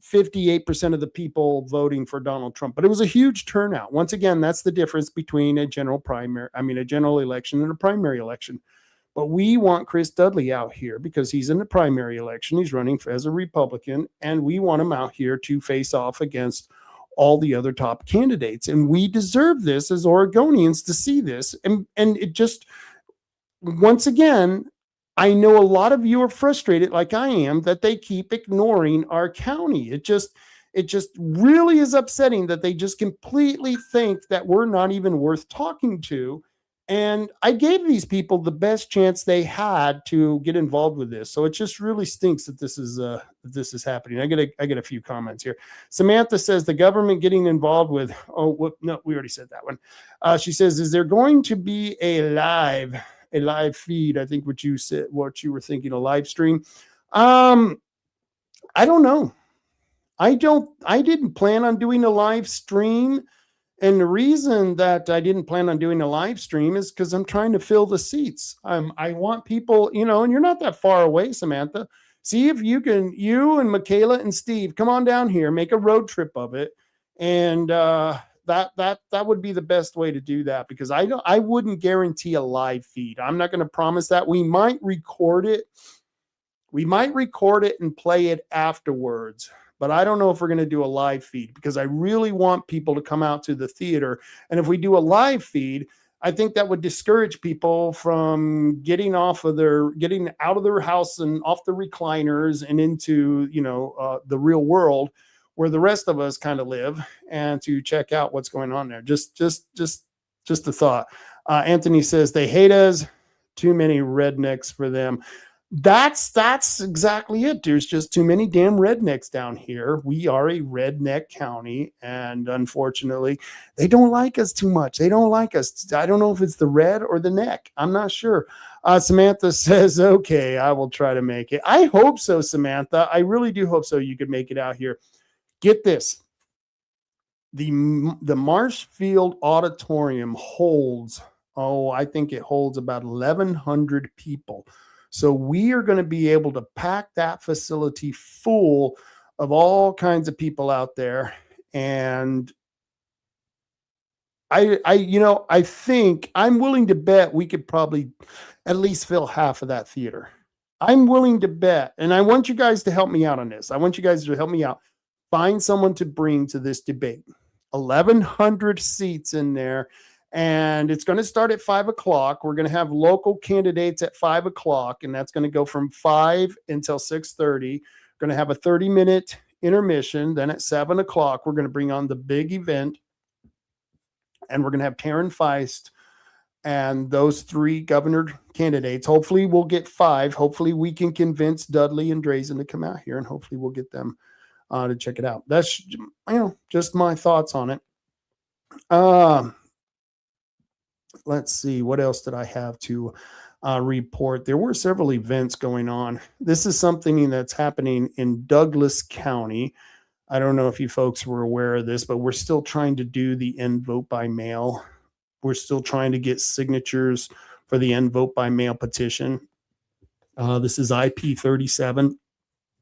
58% of the people voting for Donald Trump. But it was a huge turnout. Once again, that's the difference between a general election and a primary election. But we want Chris Dudley out here because he's in the primary election. He's running as a Republican, and we want him out here to face off against all the other top candidates. And we deserve this as Oregonians to see this. And it just, once again, I know a lot of you are frustrated like I am that they keep ignoring our county. It just really is upsetting that they just completely think that we're not even worth talking to. And I gave these people the best chance they had to get involved with this. So it just really stinks that this is happening. I get a few comments here. Samantha says the government getting involved with, no, we already said that one. She says, is there going to be a live feed? I think what you were thinking, a live stream. I don't know. I didn't plan on doing a live stream. And the reason that I didn't plan on doing a live stream is because I'm trying to fill the seats. I want people, and you're not that far away, Samantha. See if you and Michaela and Steve, come on down here, make a road trip of it. And that would be the best way to do that, because I wouldn't guarantee a live feed. I'm not going to promise that. We might record it. And play it afterwards. But I don't know if we're going to do a live feed, because I really want people to come out to the theater. And if we do a live feed, I think that would discourage people from getting out of their house and off the recliners and into, the real world where the rest of us kind of live, and to check out what's going on there. Just a thought. Anthony says they hate us. Too many rednecks for them. That's exactly it. There's just too many damn rednecks down here. We are a redneck county, and unfortunately, they don't like us too much. They don't like us. I don't know if it's the red or the neck. I'm not sure. Samantha says, okay, I will try to make it. I hope so, Samantha. I really do hope so. You could make it out here. Get this. The Marshfield Auditorium holds, I think it holds about 1,100 people. So we are going to be able to pack that facility full of all kinds of people out there. And I think I'm willing to bet we could probably at least fill half of that theater. I'm willing to bet. And I want you guys to help me out on this. I want you guys to help me out. Find someone to bring to this debate. 1,100 seats in there. And it's going to start at 5 o'clock. We're going to have local candidates at 5 o'clock, and that's going to go from 5 until 6:30. We're going to have a 30-minute intermission. Then at 7 o'clock, we're going to bring on the big event. And we're going to have Taryn Feist and those 3 governor candidates. Hopefully we'll get 5. Hopefully we can convince Dudley and Drazen to come out here, and hopefully we'll get them to check it out. That's, just my thoughts on it. Let's see, what else did I have to report? There were several events going on. This is something that's happening in Douglas County. I don't know if you folks were aware of this, but we're still trying to do the end vote by mail. We're still trying to get signatures for the end vote by mail petition. This is IP 37.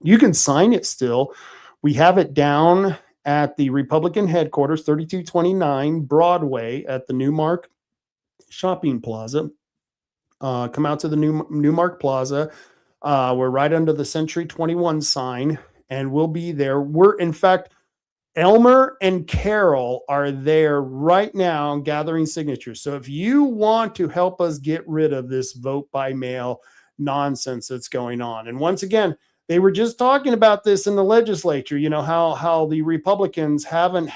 You can sign it still. We have it down at the Republican headquarters, 3229 Broadway at the Newmark Shopping Plaza. Come out to the Newmark Plaza. We're right under the Century 21 sign, and we'll be there. In fact, Elmer and Carol are there right now gathering signatures. So if you want to help us get rid of this vote by mail nonsense that's going on, and once again, they were just talking about this in the legislature, how the Republicans haven't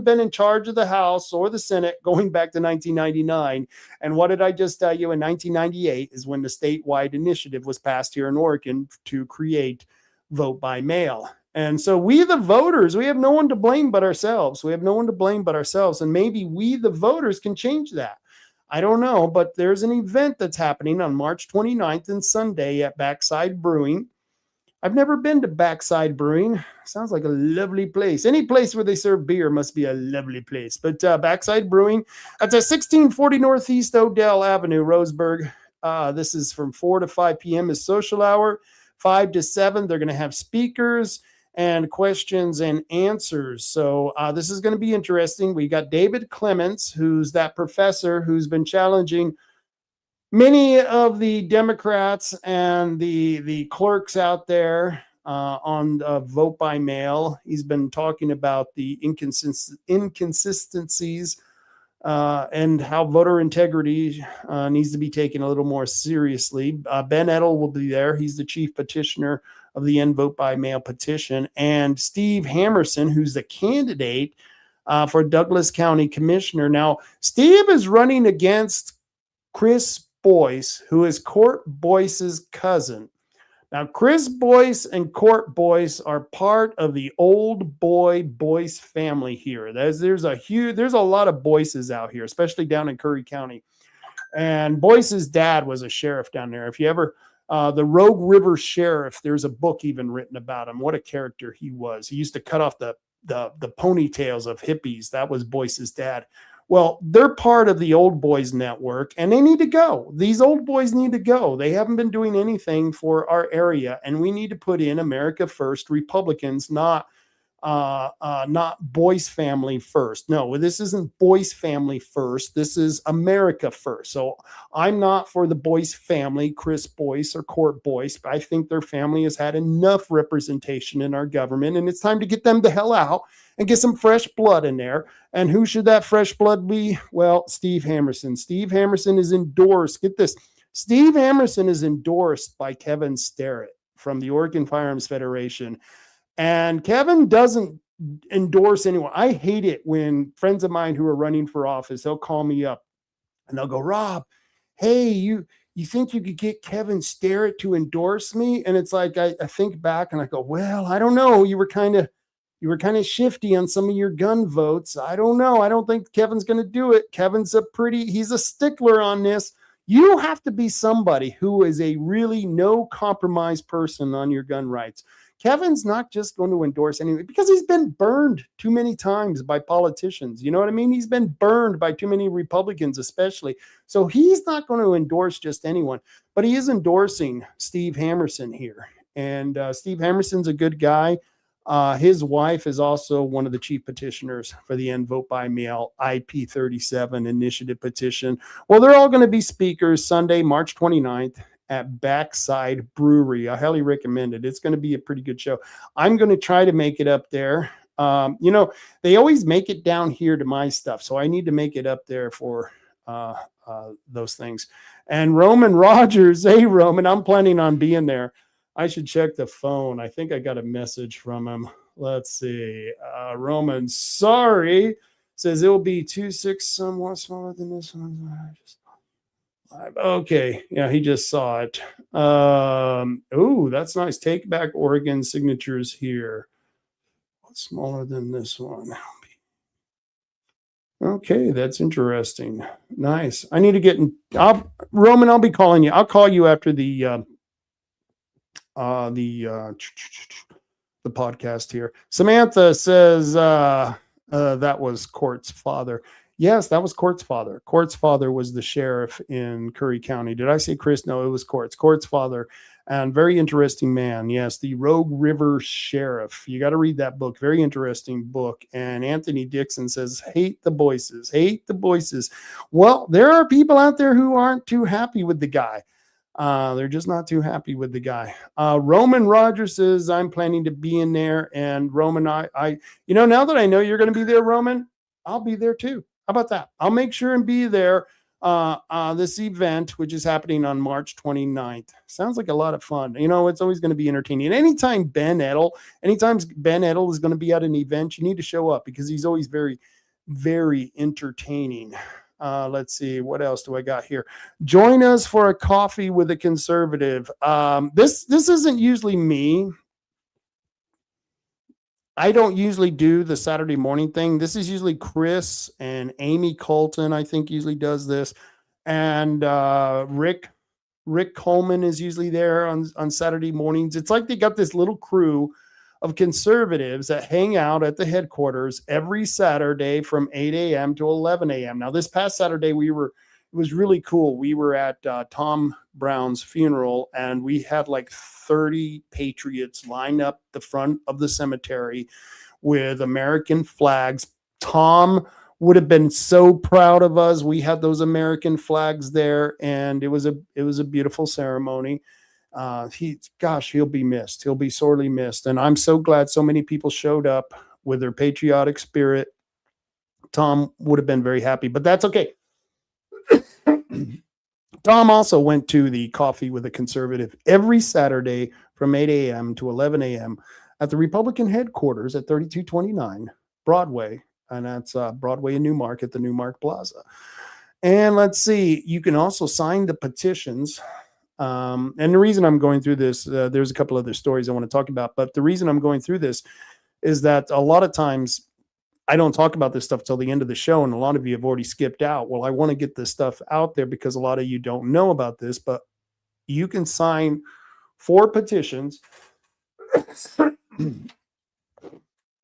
been in charge of the House or the Senate going back to 1999. And what did I just tell you? In 1998 is when the statewide initiative was passed here in Oregon to create vote by mail. And so we, the voters, we have no one to blame but ourselves. And maybe we, the voters, can change that. I don't know, but there's an event that's happening on March 29th and Sunday at Backside Brewing. I've never been to Backside Brewing. Sounds like a lovely place. Any place where they serve beer must be a lovely place. But Backside Brewing, that's at 1640 Northeast Odell Avenue, Roseburg. This is from 4 to 5 p.m. is social hour. 5 to 7, they're going to have speakers and questions and answers. So this is going to be interesting. We got David Clements, who's that professor who's been challenging many of the Democrats and the clerks out there on vote by mail. He's been talking about the inconsistencies and how voter integrity needs to be taken a little more seriously. Ben Edel will be there. He's the chief petitioner of the end vote by mail petition. And Steve Hamerson, who's the candidate for Douglas County Commissioner. Now, Steve is running against Chris Boyce, who is Court Boyce's cousin. Now, Chris Boyce and Court Boyce are part of the old boy Boyce family here. There's a lot of Boyces out here, especially down in Curry County. And Boyce's dad was a sheriff down there. If you ever, the Rogue River Sheriff, there's a book even written about him. What a character he was. He used to cut off the ponytails of hippies. That was Boyce's dad. Well, they're part of the Old Boys Network, and they need to go. These old boys need to go. They haven't been doing anything for our area, and we need to put in America First Republicans, not Boyce family first. No, this isn't Boyce family first. This is America first. So I'm not for the Boyce family, Chris Boyce or Court Boyce, but I think their family has had enough representation in our government, and it's time to get them the hell out and get some fresh blood in there. And who should that fresh blood be? Well, Steve Hamerson. Steve Hamerson is endorsed. Get this. Steve Hamerson is endorsed by Kevin Starrett from the Oregon Firearms Federation. And Kevin doesn't endorse anyone. I hate it when friends of mine who are running for office, they'll call me up and they'll go, Rob, hey, you think you could get Kevin Starrett to endorse me? And it's like, I think back and I go, well, I don't know. You were kind of shifty on some of your gun votes. I don't know. I don't think Kevin's going to do it. Kevin's he's a stickler on this. You have to be somebody who is a really no compromise person on your gun rights. Kevin's not just going to endorse anything because he's been burned too many times by politicians. You know what I mean? He's been burned by too many Republicans, especially. So he's not going to endorse just anyone, but he is endorsing Steve Hamerson here. And Steve Hamerson's a good guy. His wife is also one of the chief petitioners for the end vote by mail IP 37 initiative petition. Well, they're all going to be speakers Sunday, March 29th at Backside Brewery. I highly recommend it. It's going to be a pretty good show. I'm going to try to make it up there. They always make it down here to my stuff, so I need to make it up there for those things. And Roman Rogers, hey, Roman, I'm planning on being there. I should check the phone. I think I got a message from him. Let's see. Roman, sorry, says it will be 2.6, somewhat smaller than this one. Okay, yeah, he just saw it. Oh, that's nice. Take back Oregon signatures here. What's smaller than this one? Okay, that's interesting. Nice. I need to get in. Roman, I'll be calling you. I'll call you after the podcast here. Samantha says that was Court's father. Yes, that was Court's father. Court's father was the sheriff in Curry County. Did I say Chris? No, it was Court's. Court's father, and very interesting man. Yes, the Rogue River Sheriff. You got to read that book. Very interesting book. And Anthony Dixon says, hate the voices. Hate the voices. Well, there are people out there who aren't too happy with the guy. They're just not too happy with the guy. Roman Rogers says, I'm planning to be in there. And Roman, I now that I know you're going to be there, Roman, I'll be there too. How about that? I'll make sure and be there. This event, which is happening on March 29th. Sounds like a lot of fun. It's always going to be entertaining. And anytime Ben Edel is going to be at an event, you need to show up because he's always very, very entertaining. Let's see, what else do I got here? Join us for a coffee with a conservative. This isn't usually me. I don't usually do the Saturday morning thing. This is usually Chris and Amy Colton, I think, usually does this. And Rick Coleman is usually there on Saturday mornings. It's like they got this little crew of conservatives that hang out at the headquarters every Saturday from 8 a.m. to 11 a.m. Now, this past Saturday, it was really cool. We were at Tom Brown's funeral, and we had like 30 patriots lined up the front of the cemetery with American flags. Tom would have been so proud of us. We had those American flags there, and it was a beautiful ceremony. He'll be missed. He'll be sorely missed. And I'm so glad so many people showed up with their patriotic spirit. Tom would have been very happy, but that's okay. Tom also went to the coffee with a conservative every Saturday from 8 a.m. to 11 a.m. at the Republican headquarters at 3229 Broadway. And that's Broadway in Newmark at the Newmark Plaza. And let's see, you can also sign the petitions. And the reason I'm going through this, there's a couple other stories I want to talk about, but the reason I'm going through this is that a lot of times I don't talk about this stuff till the end of the show, and a lot of you have already skipped out. Well, I want to get this stuff out there because a lot of you don't know about this, but you can sign 4 petitions.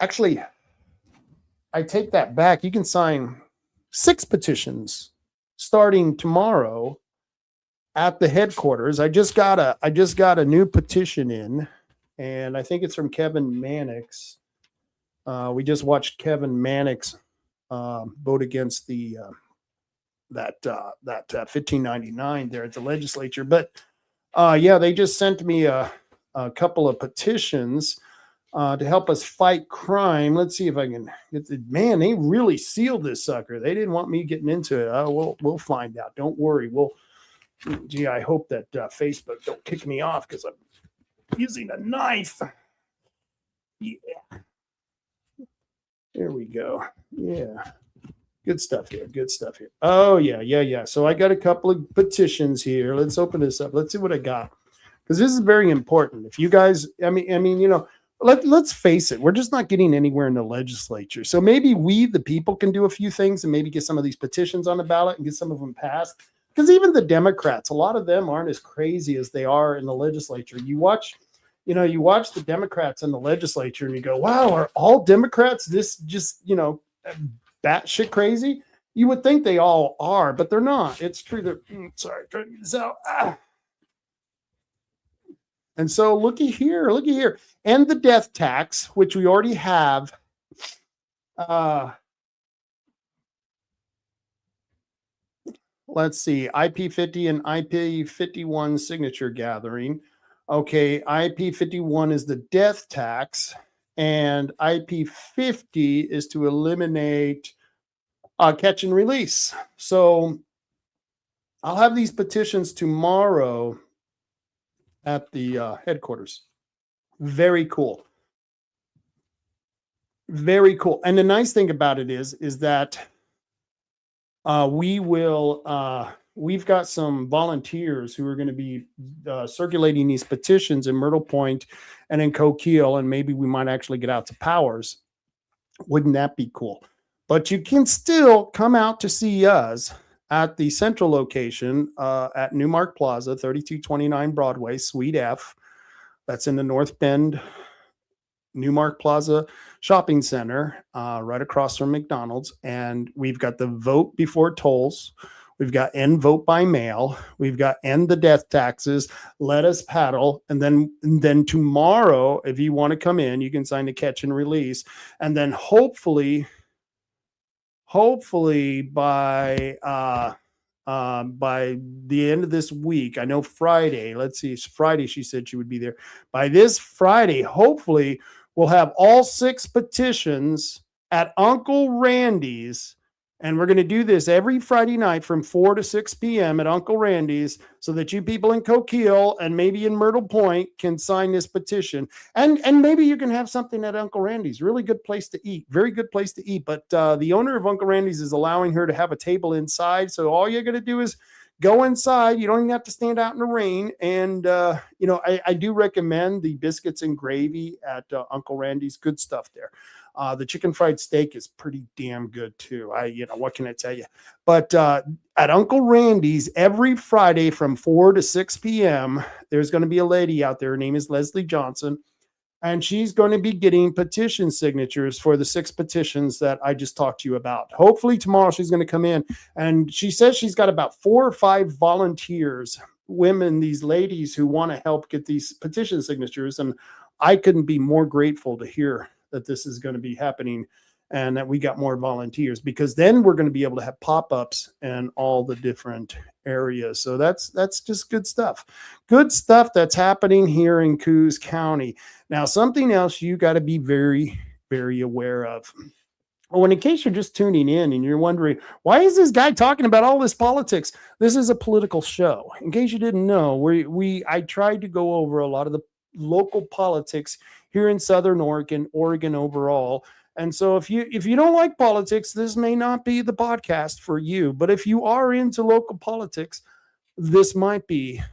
Actually, I take that back. You can sign 6 petitions starting tomorrow at the headquarters. I just got a new petition in, and I think it's from Kevin Mannix. We just watched Kevin Mannix vote against that 1599 there at the legislature. But they just sent me a couple of petitions to help us fight crime. Let's see if I can get man, they really sealed this sucker. They didn't want me getting into it. We'll find out. Don't worry. I hope that Facebook don't kick me off because I'm using a knife. Yeah. There we go. Yeah. Good stuff here. Oh, yeah. So I got a couple of petitions here. Let's open this up. Let's see what I got. Because this is very important. If you guys, let's face it, we're just not getting anywhere in the legislature. So maybe we, the people, can do a few things and maybe get some of these petitions on the ballot and get some of them passed. Because even the Democrats, a lot of them aren't as crazy as they are in the legislature. You watch the Democrats in the legislature and you go, wow, are all Democrats this just, batshit crazy? You would think they all are, but they're not. It's true. Sorry, trying to get this out. And so looky here. And the death tax, which we already have. Let's see, IP50 and IP51 signature gathering. Okay, IP51 is the death tax, and IP50 is to eliminate catch and release. So I'll have these petitions tomorrow at the headquarters. Very cool. Very cool. And the nice thing about it is that we've got some volunteers who are going to be circulating these petitions in Myrtle Point and in Coquille, and maybe we might actually get out to Powers. Wouldn't that be cool? But you can still come out to see us at the central location at Newmark Plaza, 3229 Broadway, Suite F. That's in the North Bend Newmark Plaza Shopping Center, right across from McDonald's. And we've got the vote before tolls. We've got end vote by mail. We've got end the death taxes. Let us paddle. And then tomorrow, if you want to come in, you can sign the catch and release. And then hopefully by the end of this week, I know Friday, let's see, it's Friday, she said she would be there. By this Friday, hopefully we'll have all 6 petitions at Uncle Randy's. And we're going to do this every Friday night from 4 to 6 p.m. at Uncle Randy's so that you people in Coquille and maybe in Myrtle Point can sign this petition. And maybe you can have something at Uncle Randy's. Really good place to eat. Very good place to eat. But the owner of Uncle Randy's is allowing her to have a table inside. So all you're going to do is go inside. You don't even have to stand out in the rain. And, I do recommend the biscuits and gravy at Uncle Randy's. Good stuff there. The chicken fried steak is pretty damn good too. What can I tell you? But at Uncle Randy's every Friday from 4 to 6 p.m., there's going to be a lady out there. Her name is Leslie Johnson. And she's going to be getting petition signatures for the 6 petitions that I just talked to you about. Hopefully tomorrow she's going to come in. And she says she's got about 4 or 5 volunteers, women, these ladies who want to help get these petition signatures. And I couldn't be more grateful to hear that this is going to be happening and that we got more volunteers, because then we're going to be able to have pop-ups in all the different areas. So that's just good stuff. Good stuff that's happening here in Coos County. Now, something else you got to be very, very aware of. Oh, and in case you're just tuning in and you're wondering, why is this guy talking about all this politics? This is a political show. In case you didn't know, I tried to go over a lot of the local politics here in Southern Oregon overall. And so if you don't like politics, this may not be the podcast for you. But if you are into local politics, this might be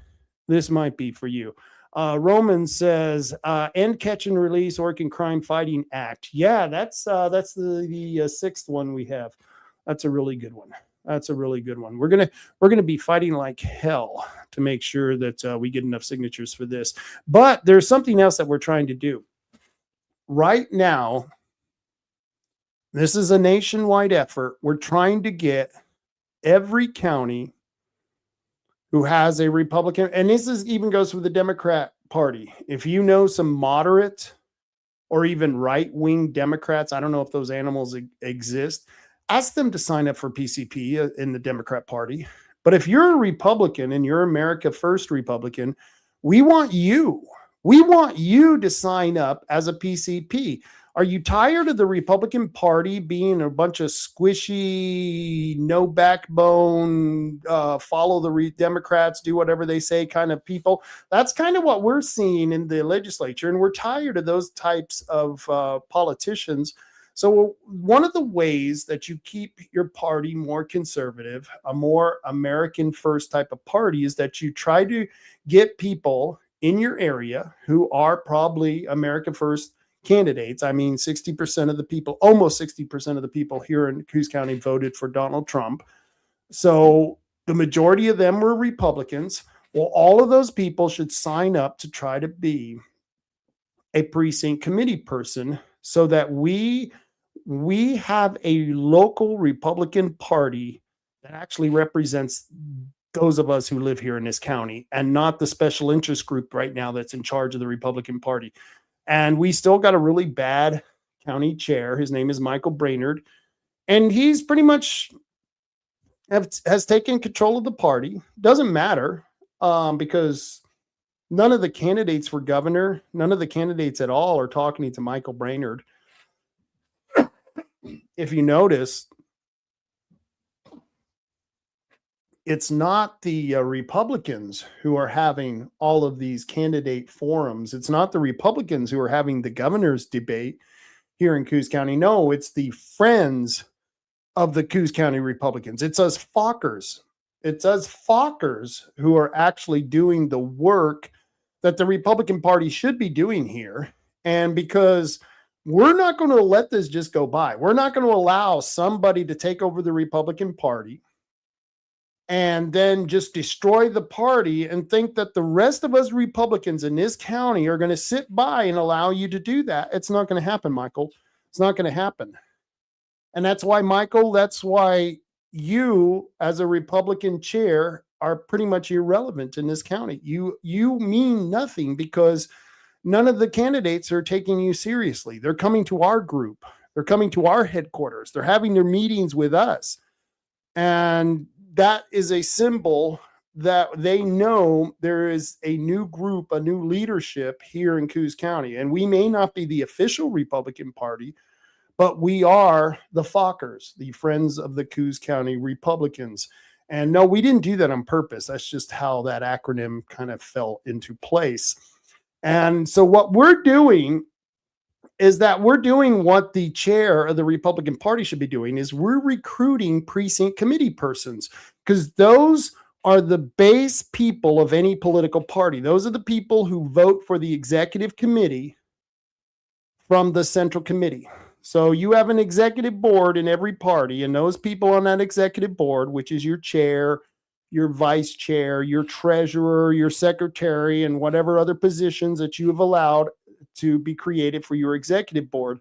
for you. Roman says, end catch and release Oregon Crime Fighting Act. Yeah, that's the 6th one we have. That's a really good one. That's a really good one. We're gonna be fighting like hell to make sure that we get enough signatures for this. But there's something else that we're trying to do right now. This is a nationwide effort. We're trying to get every county who has a Republican, and this even goes with the Democrat Party. If you know some moderate or even right-wing Democrats, I don't know if those animals exist, ask them to sign up for PCP in the Democrat Party. But if you're a Republican and you're America First Republican, we want you. We want you to sign up as a PCP. Are you tired of the Republican Party being a bunch of squishy, no backbone, follow the Democrats, do whatever they say kind of people? That's kind of what we're seeing in the legislature, and we're tired of those types of politicians. So one of the ways that you keep your party more conservative, a more American First type of party, is that you try to get people in your area who are probably America First candidates. I mean, 60% of the people, almost 60% of the people here in Coos County voted for Donald Trump. So the majority of them were Republicans. Well, all of those people should sign up to try to be a precinct committee person so that we have a local Republican Party that actually represents those of us who live here in this county and not the special interest group right now that's in charge of the Republican Party. And we still got a really bad county chair. His name is Michael Brainerd. And he's pretty much has taken control of the party. Doesn't matter because none of the candidates for governor, none of the candidates at all are talking to Michael Brainerd. If you notice, it's not the Republicans who are having all of these candidate forums. It's not the Republicans who are having the governor's debate here in Coos County. No, it's the friends of the Coos County Republicans. It's us Fockers. It's us Fockers who are actually doing the work that the Republican Party should be doing here. And because we're not going to let this just go by, we're not going to allow somebody to take over the Republican Party and then just destroy the party and think that the rest of us Republicans in this county are going to sit by and allow you to do that. It's not going to happen, Michael. It's not going to happen. And that's why, Michael, that's why you, as a Republican chair, are pretty much irrelevant in this county. You mean nothing because none of the candidates are taking you seriously. They're coming to our group. They're coming to our headquarters. They're having their meetings with us. And that is a symbol that they know there is a new group, a new leadership here in Coos County. And we may not be the official Republican Party, but we are the Fockers, the Friends of the Coos County Republicans. And no, we didn't do that on purpose. That's just how that acronym kind of fell into place. And so what we're doing is that we're doing what the chair of the Republican Party should be doing, is we're recruiting precinct committee persons, because those are the base people of any political party. Those are the people who vote for the executive committee from the central committee. So you have an executive board in every party, and those people on that executive board, which is your chair, your vice chair, your treasurer, your secretary, and whatever other positions that you have allowed to be created for your executive board.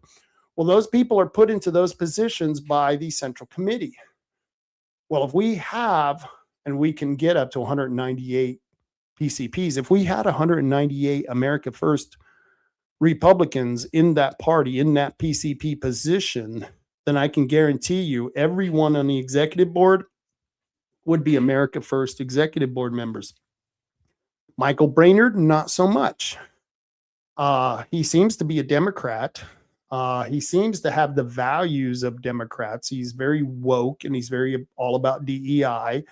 Well, those people are put into those positions by the central committee. Well, if we have, and we can get up to 198 PCPs, if we had 198 America First Republicans in that party, in that PCP position, then I can guarantee you everyone on the executive board would be America First executive board members. Michael Brainerd, not so much. He seems to be a Democrat. He seems to have the values of Democrats. He's very woke and he's very all about DEI.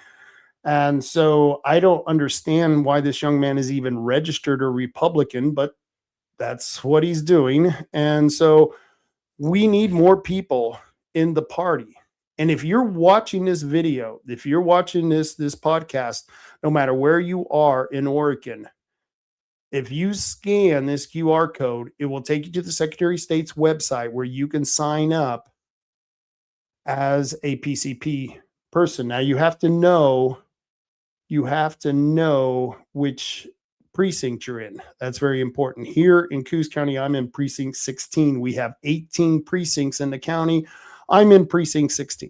And so I don't understand why this young man is even registered a Republican, but that's what he's doing. And so we need more people in the party. And if you're watching this video, if you're watching this podcast, no matter where you are in Oregon, if you scan this QR code, it will take you to the Secretary of State's website where you can sign up as a PCP person. Now you have to know which precinct you're in. That's very important. Here in Coos County, I'm in precinct 16. We have 18 precincts in the county. I'm in precinct 16.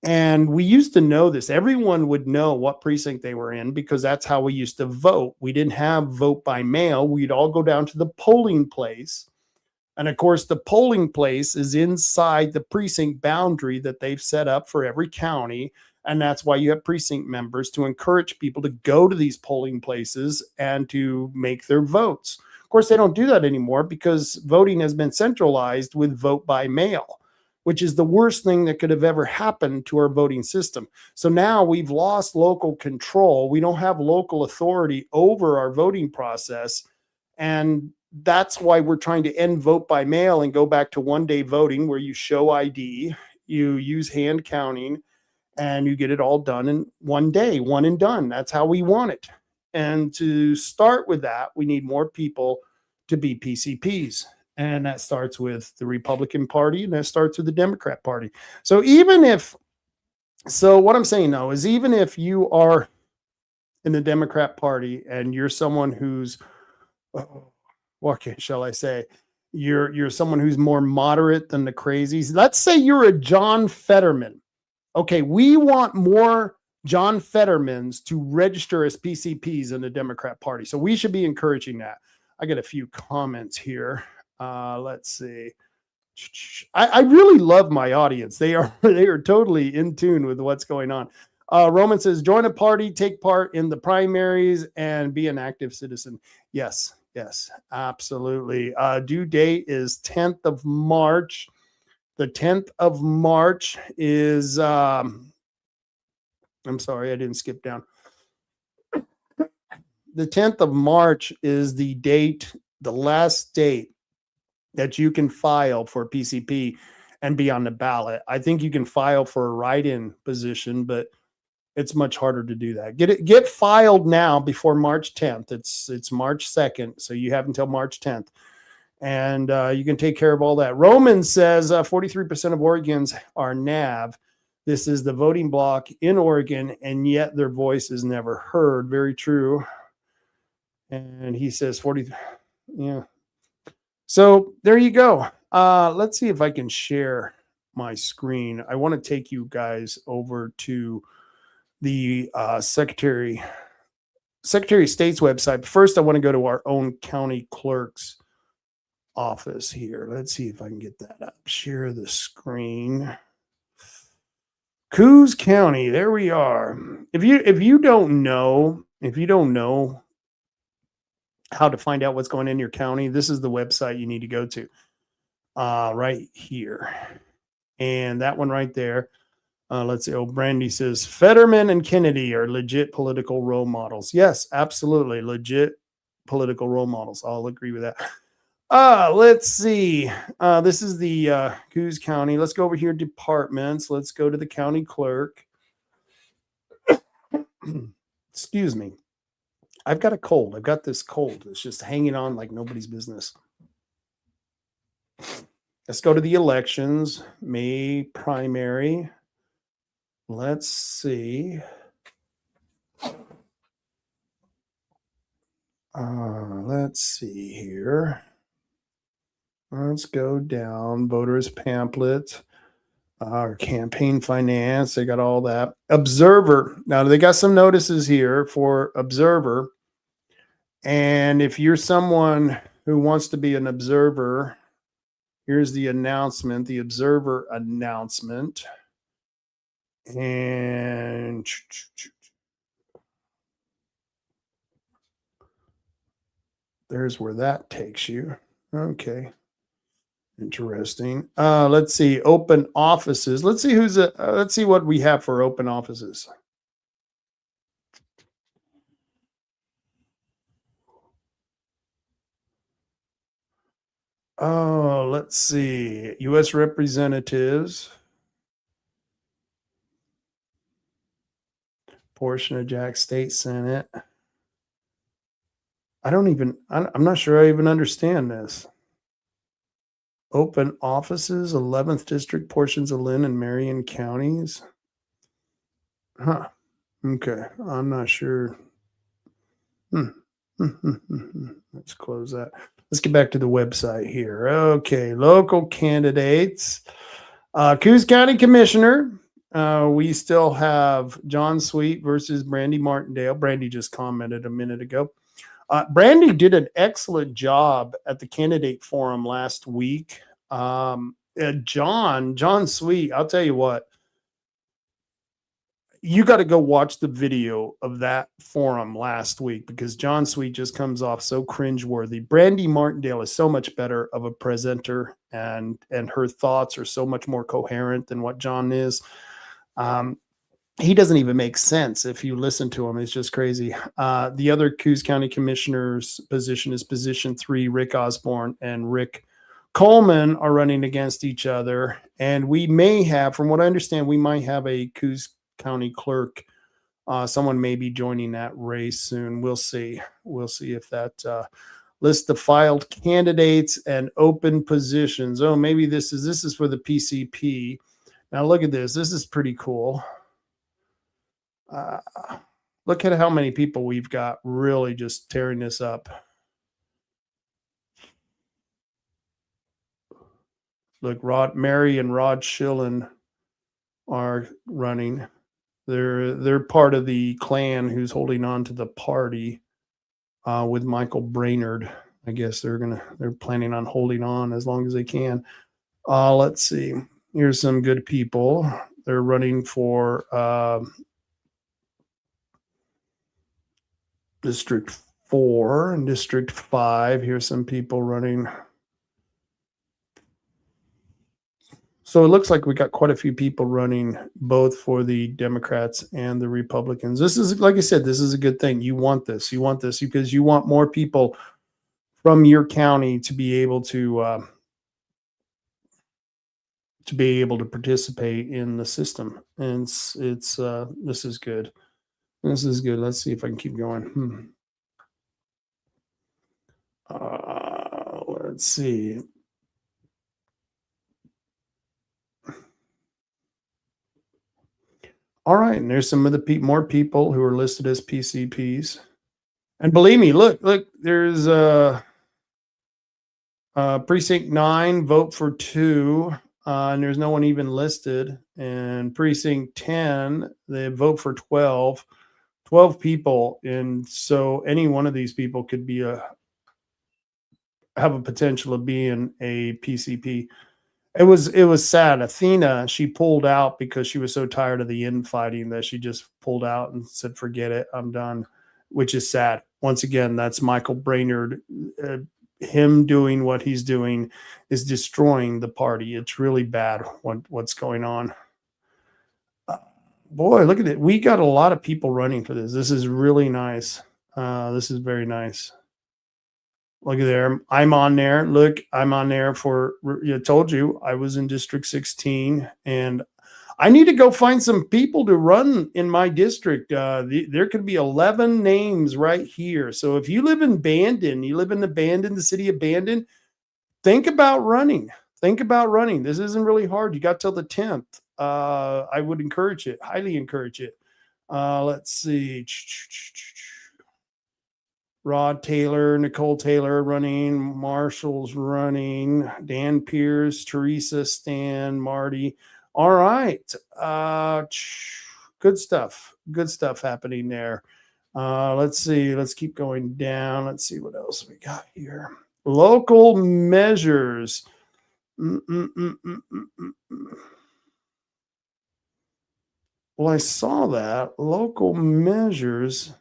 And we used to know this. Everyone would know what precinct they were in because that's how we used to vote. We didn't have vote by mail. We'd all go down to the polling place. And of course, the polling place is inside the precinct boundary that they've set up for every county. And that's why you have precinct members, to encourage people to go to these polling places and to make their votes. Of course, they don't do that anymore because voting has been centralized with vote by mail, which is the worst thing that could have ever happened to our voting system. So now we've lost local control. We don't have local authority over our voting process. And that's why we're trying to end vote by mail and go back to one-day voting where you show ID, you use hand counting, and you get it all done in one day, one and done. That's how we want it. And to start with that, we need more people to be PCPs. And that starts with the Republican Party and that starts with the Democrat Party. So what I'm saying though is, even if you are in the Democrat Party and you're someone who's, what shall I say? You're someone who's more moderate than the crazies. Let's say you're a John Fetterman. Okay, we want more John Fettermans to register as PCPs in the Democrat Party. So we should be encouraging that. I got a few comments here. Let's see. I really love my audience. They are totally in tune with what's going on. Roman says, join a party, take part in the primaries, and be an active citizen. Yes, absolutely. Due date is 10th of March. The 10th of March is I'm sorry, I didn't skip down. The 10th of March is the date, the last date that you can file for PCP and be on the ballot. I think you can file for a write-in position, but it's much harder to do that. Get filed now before March 10th. It's March 2nd, so you have until March 10th. And you can take care of all that. Romans says 43% of Oregons are NAV. This is the voting bloc in Oregon, and yet their voice is never heard. Very true. And he says 40. Yeah. So there you go. Let's see if I can share my screen. I want to take you guys over to the Secretary of State's website. But first, I want to go to our own county clerk's office here. Let's see if I can get that up. Share the screen. Coos County. There we are. If you don't know how to find out what's going on in your county, this is the website you need to go to. Right here. And that one right there. Let's see. Oh, Brandy says Fetterman and Kennedy are legit political role models. Yes, absolutely. Legit political role models. I'll agree with that. Let's see. This is the Coos County. Let's go over here, departments. Let's go to the county clerk. Excuse me. I've got a cold. I've got this cold. It's just hanging on like nobody's business. Let's go to the elections. May primary. Let's see. Let's see here. Let's go down. Voters pamphlet. Campaign finance. They got all that. Observer. Now they got some notices here for observer. And if you're someone who wants to be an observer, here's the announcement, the observer announcement. And there's where that takes you. Okay. Interesting. Let's see. Open offices. Let's see let's see what we have for open offices. Oh, let's see. U.S. representatives. Portion of Jack State Senate. I'm not sure I even understand this. Open offices, 11th district, portions of Lynn and Marion counties. Huh. Okay. I'm not sure. Let's close that. Let's get back to the website here. Okay. Local candidates. Coos County Commissioner. We still have John Sweet versus Brandy Martindale. Brandy just commented a minute ago. Brandy did an excellent job at the candidate forum last week. John Sweet, I'll tell you what, you got to go watch the video of that forum last week because John Sweet just comes off so cringeworthy. Brandy Martindale is so much better of a presenter, and her thoughts are so much more coherent than what John is. He doesn't even make sense if you listen to him. It's just crazy. The other Coos County Commissioner's position is position 3. Rick Osborne and Rick Coleman are running against each other. And we may have, from what I understand, we might have a Coos County clerk. Someone may be joining that race soon. We'll see. We'll see if that list of filed candidates and open positions. Oh, maybe this is for the PCP. Now look at this. This is pretty cool. Look at how many people we've got really just tearing this up. Look, Mary and Rod Schillen are running. They're part of the clan who's holding on to the party with Michael Brainerd. I guess they're planning on holding on as long as they can. Let's see. Here's some good people. They're running for District 4 and District 5. Here's some people running. So it looks like we got quite a few people running both for the Democrats and the Republicans. This is, like I said, this is a good thing. You want this because you want more people from your county to be able to participate in the system. And it's this is good. This is good. Let's see if I can keep going. Let's see. All right, and there's some of the more people who are listed as PCPs. And believe me, look, there's precinct 9, vote for 2, and there's no one even listed. And precinct 10, they vote for 12 people. And so any one of these people could be have a potential of being a PCP. It was sad. Athena, she pulled out because she was so tired of the infighting that she just pulled out and said, forget it, I'm done, which is sad. Once again, that's Michael Brainerd. Him doing what he's doing is destroying the party. It's really bad what's going on. Boy, look at it. We got a lot of people running for this. This is really nice. This is very nice. Look at there. I'm on there. Look, I'm on there for, I told you I was in District 16, and I need to go find some people to run in my district. There could be 11 names right here. So if you live in Bandon, the city of Bandon, think about running. This isn't really hard. You got till the 10th. I would encourage it, highly encourage it. Let's see. Rod Taylor, Nicole Taylor running, Marshall's running, Dan Pierce, Teresa, Stan, Marty. All right. Good stuff. Good stuff happening there. Let's see. Let's keep going down. Let's see what else we got here. Local measures. Well, I saw that. Local measures.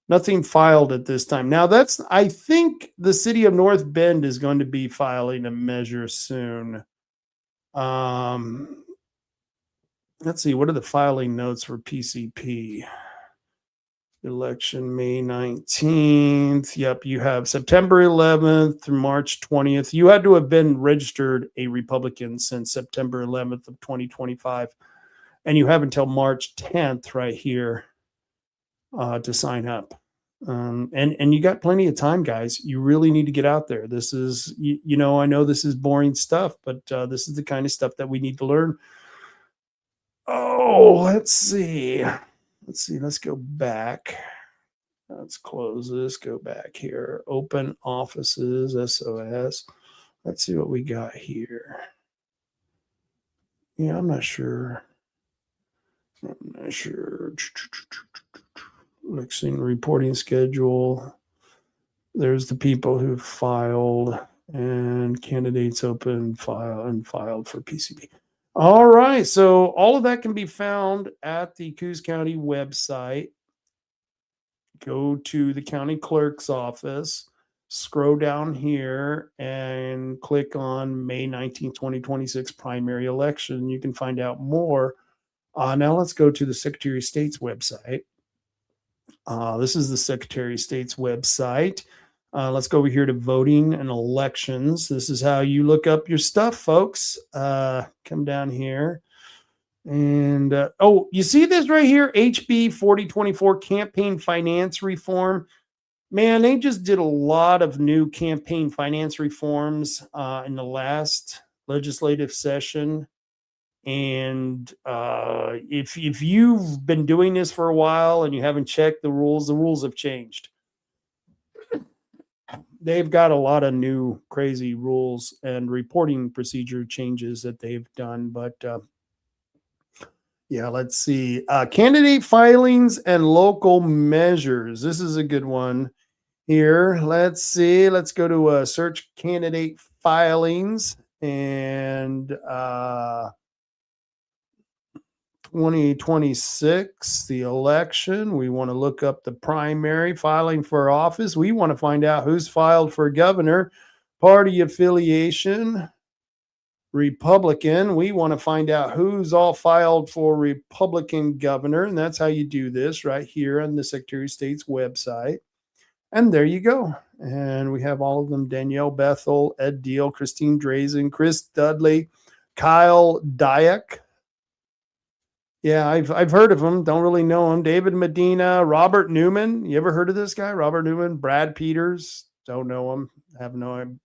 Nothing filed at this time. Now I think the city of North Bend is going to be filing a measure soon. Let's see, what are the filing notes for PCP? Election May 19th. Yep, you have September 11th through March 20th. You had to have been registered a Republican since September 11th of 2025. And you have until March 10th right here to sign up. And you got plenty of time, guys. You really need to get out there. This is, I know this is boring stuff, but this is the kind of stuff that we need to learn. Oh, let's see. Let's go back. Let's close this, go back here. Open offices, SOS. Let's see what we got here. Yeah, I'm not sure. Election reporting schedule. There's the people who filed and candidates open, filed for PCP. All right. So all of that can be found at the Coos County website. Go to the county clerk's office, scroll down here and click on May 19, 2026 primary election. You can find out more. Now let's go to the Secretary of State's website. This is the Secretary of State's website. Let's go over here to voting and elections. This is how you look up your stuff, folks. Come down here. And, you see this right here? HB 4024 campaign finance reform. Man, they just did a lot of new campaign finance reforms in the last legislative session. And if you've been doing this for a while and you haven't checked the rules have changed. They've got a lot of new crazy rules and reporting procedure changes that they've done. But yeah, let's see. Candidate filings and local measures. This is a good one here. Let's see. Let's go to search candidate filings and 2026, the election. We want to look up the primary filing for office. We want to find out who's filed for governor, party affiliation. Republican. We want to find out who's all filed for Republican governor. And that's how you do this right here on the Secretary of State's website. And there you go. And we have all of them: Danielle Bethel, Ed Deal, Christine Drazen, Chris Dudley, Kyle Dyack. Yeah, I've heard of him. Don't really know him. David Medina, Robert Newman. You ever heard of this guy? Robert Newman, Brad Peters. Don't know him. Have no idea.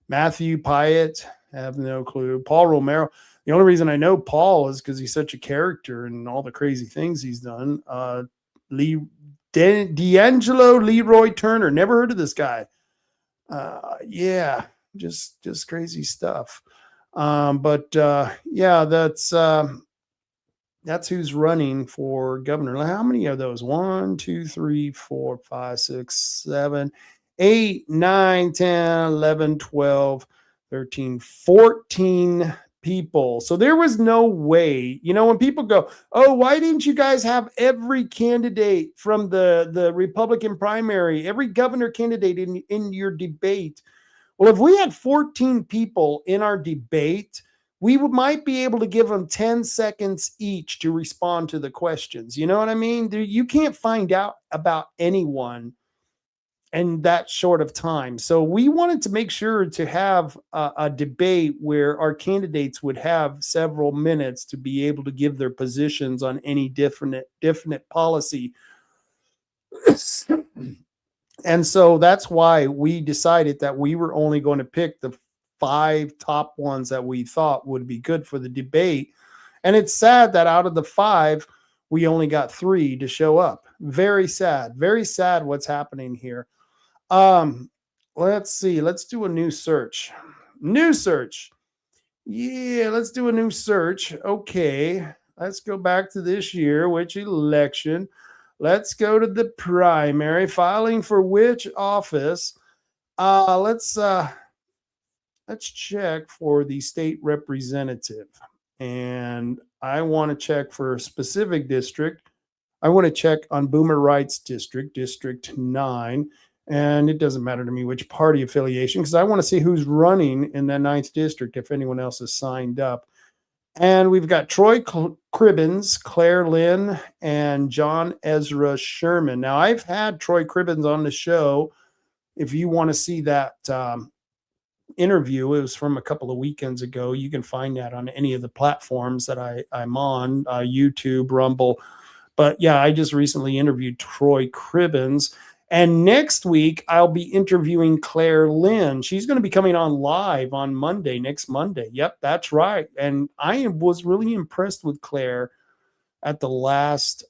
Matthew Pyatt. Have no clue. Paul Romero. The only reason I know Paul is because he's such a character and all the crazy things he's done. D'Angelo Leroy Turner. Never heard of this guy. Yeah, just crazy stuff. Yeah, that's who's running for governor. How many are those? 1, 2, 3, 4, 5, 6, 7, 8, 9, 10, 11, 12, 13, 14 people. So there was no way, when people go, oh, why didn't you guys have every candidate from the Republican primary, every governor candidate in your debate? Well, if we had 14 people in our debate, we might be able to give them 10 seconds each to respond to the questions. You know what I mean? You can't find out about anyone in that short of time. So we wanted to make sure to have a debate where our candidates would have several minutes to be able to give their positions on any different policy. And so that's why we decided that we were only going to pick the 5 top ones that we thought would be good for the debate. And it's sad that out of the 5, we only got 3 to show up. Very sad what's happening here. Let's see. Let's do a new search. Yeah, let's do a new search. Okay. Let's go back to this year. Which election? Let's go to the primary. Filing for which office? Let's check for the state representative. And I want to check for a specific district. I want to check on Boomer Wright's district, District 9. And it doesn't matter to me which party affiliation, because I want to see who's running in the 9th district, if anyone else has signed up. And we've got Troy Cribbins, Claire Lynn, and John Ezra Sherman. Now, I've had Troy Cribbins on the show. If you want to see that interview, it was from a couple of weekends ago. You can find that on any of the platforms that I'm on, YouTube, Rumble. But yeah, I just recently interviewed Troy Cribbins. And next week, I'll be interviewing Claire Lynn. She's going to be coming on live on Monday, next Monday. Yep, that's right. And I was really impressed with Claire at the last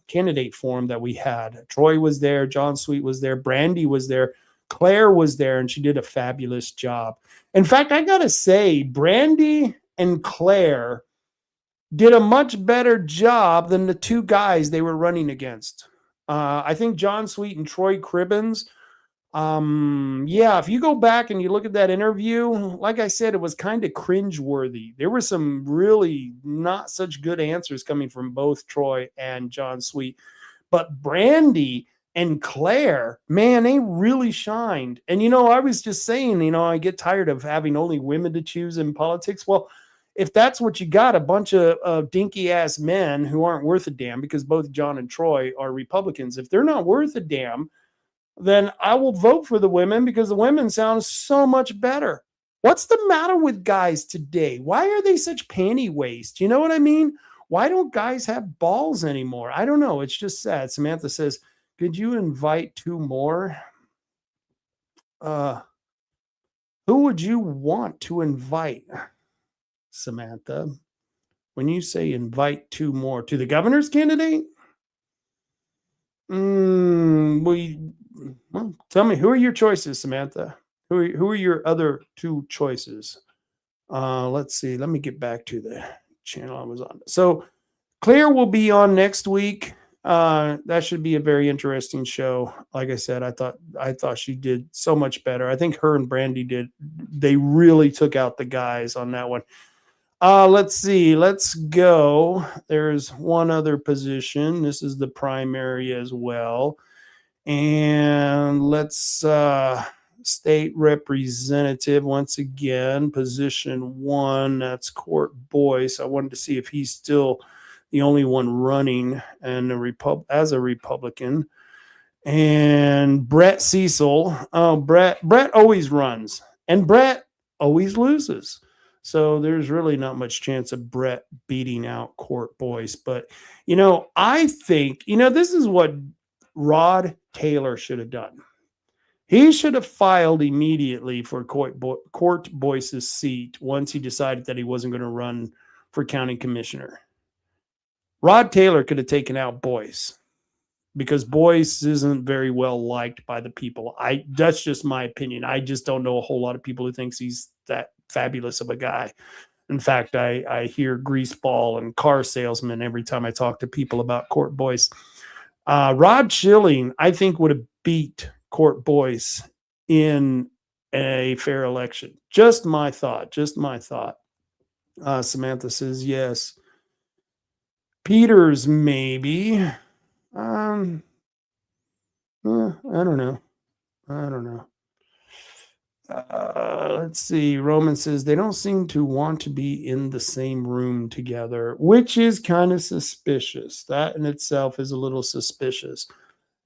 candidate forum that we had. Troy was there, John Sweet was there, Brandy was there, Claire was there, and she did a fabulous job. In fact, I got to say, Brandy and Claire did a much better job than the 2 guys they were running against. I think John Sweet and Troy Cribbins. Yeah, if you go back and you look at that interview, like I said, it was kind of cringeworthy. There were some really not such good answers coming from both Troy and John Sweet. But Brandy and Claire, man, they really shined. And, I was just saying, I get tired of having only women to choose in politics. Well, if that's what you got, a bunch of dinky ass men who aren't worth a damn, because both John and Troy are Republicans, if they're not worth a damn, then I will vote for the women, because the women sound so much better. What's the matter with guys today? Why are they such panty waste? You know what I mean? Why don't guys have balls anymore? I don't know. It's just sad. Samantha says, could you invite 2 more? Who would you want to invite, Samantha, when you say invite 2 more to the governor's candidate? Well, tell me, who are your choices, Samantha? Who are your other 2 choices? Let's see. Let me get back to the channel I was on. So Claire will be on next week. That should be a very interesting show. Like I said, I thought she did so much better. I think her and Brandy they really took out the guys on that one. Let's see. Let's go. There's one other position. This is the primary as well. And let's State Representative, once again, position 1, that's Court Boyce. I wanted to see if he's still the only one running and as a Republican. And Brett Cecil. Oh, Brett always runs, and Brett always loses. So there's really not much chance of Brett beating out Court Boyce. But, I think, this is what Rod Taylor should have done. He should have filed immediately for Court Boyce's seat once he decided that he wasn't going to run for county commissioner. Rod Taylor could have taken out Boyce, because Boyce isn't very well liked by the people. That's just my opinion. I just don't know a whole lot of people who thinks he's that fabulous of a guy. In fact, I hear greaseball and car salesman every time I talk to people about Court Boyce. Rod Schilling, I think, would have beat Court Boyce in a fair election. Just my thought. Samantha says yes. Peters, maybe. I don't know. Let's see. Roman says they don't seem to want to be in the same room together, which is kind of suspicious. That in itself is a little suspicious.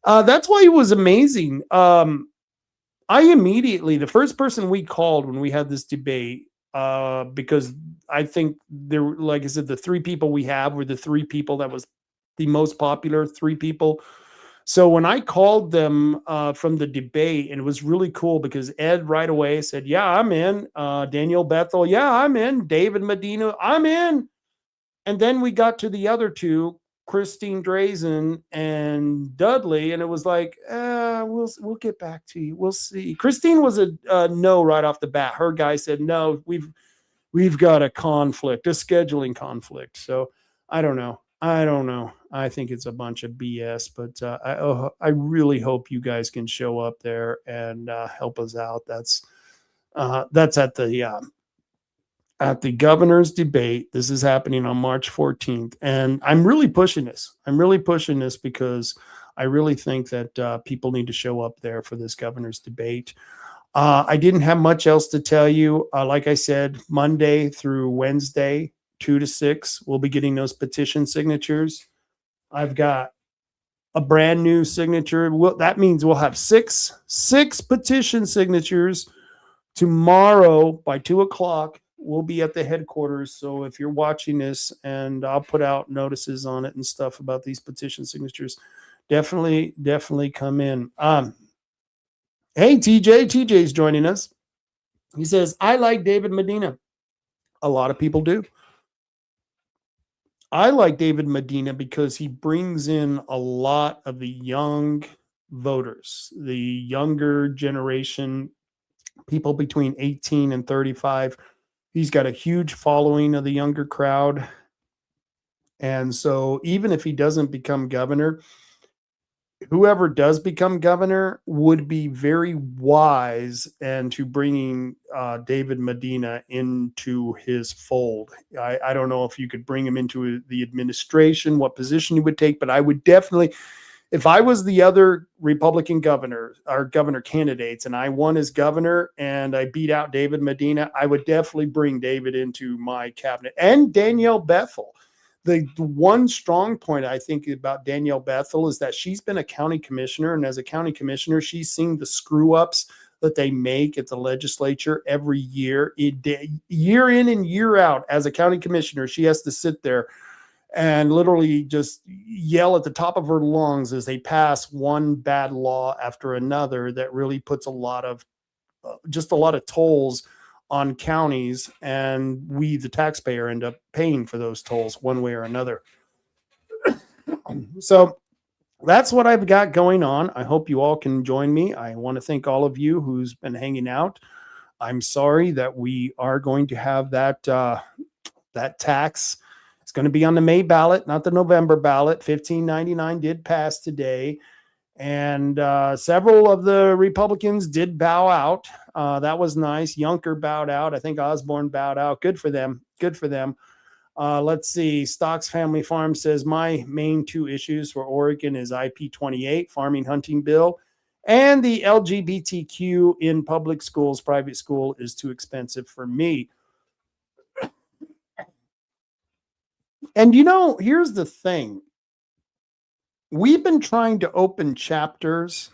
That's why it was amazing. The first person we called when we had this debate, because I think like I said, the 3 people we have were the 3 people that was the most popular 3 people. So when I called them from the debate, and it was really cool because Ed right away said, yeah, I'm in. Daniel Bethel, yeah, I'm in. David Medina, I'm in. And then we got to the other 2, Christine Drazen and Dudley, and it was like, we'll get back to you. We'll see. Christine was a no right off the bat. Her guy said, no, we've got a conflict, a scheduling conflict. So I don't know. I think it's a bunch of BS, but I really hope you guys can show up there and help us out. That's at the governor's debate. This is happening on March 14th, and I'm really pushing this. Because I really think that people need to show up there for this governor's debate. I didn't have much else to tell you. Like I said, Monday through Wednesday, 2 to 6, we'll be getting those petition signatures. I've got a brand new signature. That means we'll have six petition signatures tomorrow by 2:00. We'll be at the headquarters. So if you're watching this, and I'll put out notices on it and stuff about these petition signatures, definitely come in. Hey, TJ's joining us. He says, I like David Medina. A lot of people do. I like David Medina because he brings in a lot of the young voters, the younger generation, people between 18 and 35. He's got a huge following of the younger crowd. And so even if he doesn't become governor, whoever does become governor would be very wise and to bringing David Medina into his fold. I don't know if you could bring him into the administration, what position he would take, but I would definitely, if I was the other Republican governor or governor candidates and I won as governor and I beat out David Medina, I would definitely bring David into my cabinet, and Danielle Bethel. The one strong point I think about Danielle Bethel is that she's been a county commissioner, and as a county commissioner, she's seen the screw ups that they make at the legislature every year. Year in and year out, as a county commissioner, she has to sit there and literally just yell at the top of her lungs as they pass one bad law after another that really puts a lot of tolls on counties, and we, the taxpayer, end up paying for those tolls one way or another. So that's what I've got going on. I hope you all can join me. I want to thank all of you who's been hanging out. I'm sorry that we are going to have that tax. It's going to be on the May ballot, not the November ballot. $15.99 did pass today. And several of the Republicans did bow out. That was nice. Yunker bowed out. I think Osborne bowed out. Good for them. Let's see. Stocks Family Farm says, my main 2 issues for Oregon is IP 28, farming hunting bill, And the LGBTQ in public schools, private school is too expensive for me. And here's the thing. We've been trying to open chapters,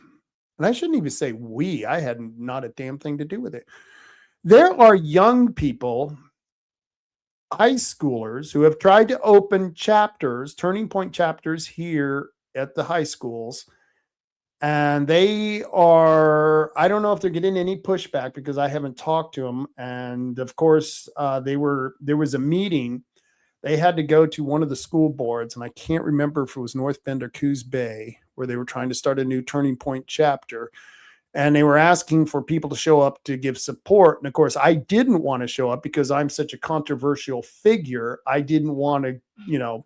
and I shouldn't even say we, I had not a damn thing to do with it. There are young people, high schoolers, who have tried to open chapters, turning point chapters here at the high schools. And they are, I don't know if they're getting any pushback because I haven't talked to them. And of course, there was a meeting. They had to go to one of the school boards, and I can't remember if it was North Bend or Coos Bay, where they were trying to start a new Turning Point chapter. And they were asking for people to show up to give support. And of course, I didn't want to show up because I'm such a controversial figure. I didn't want to,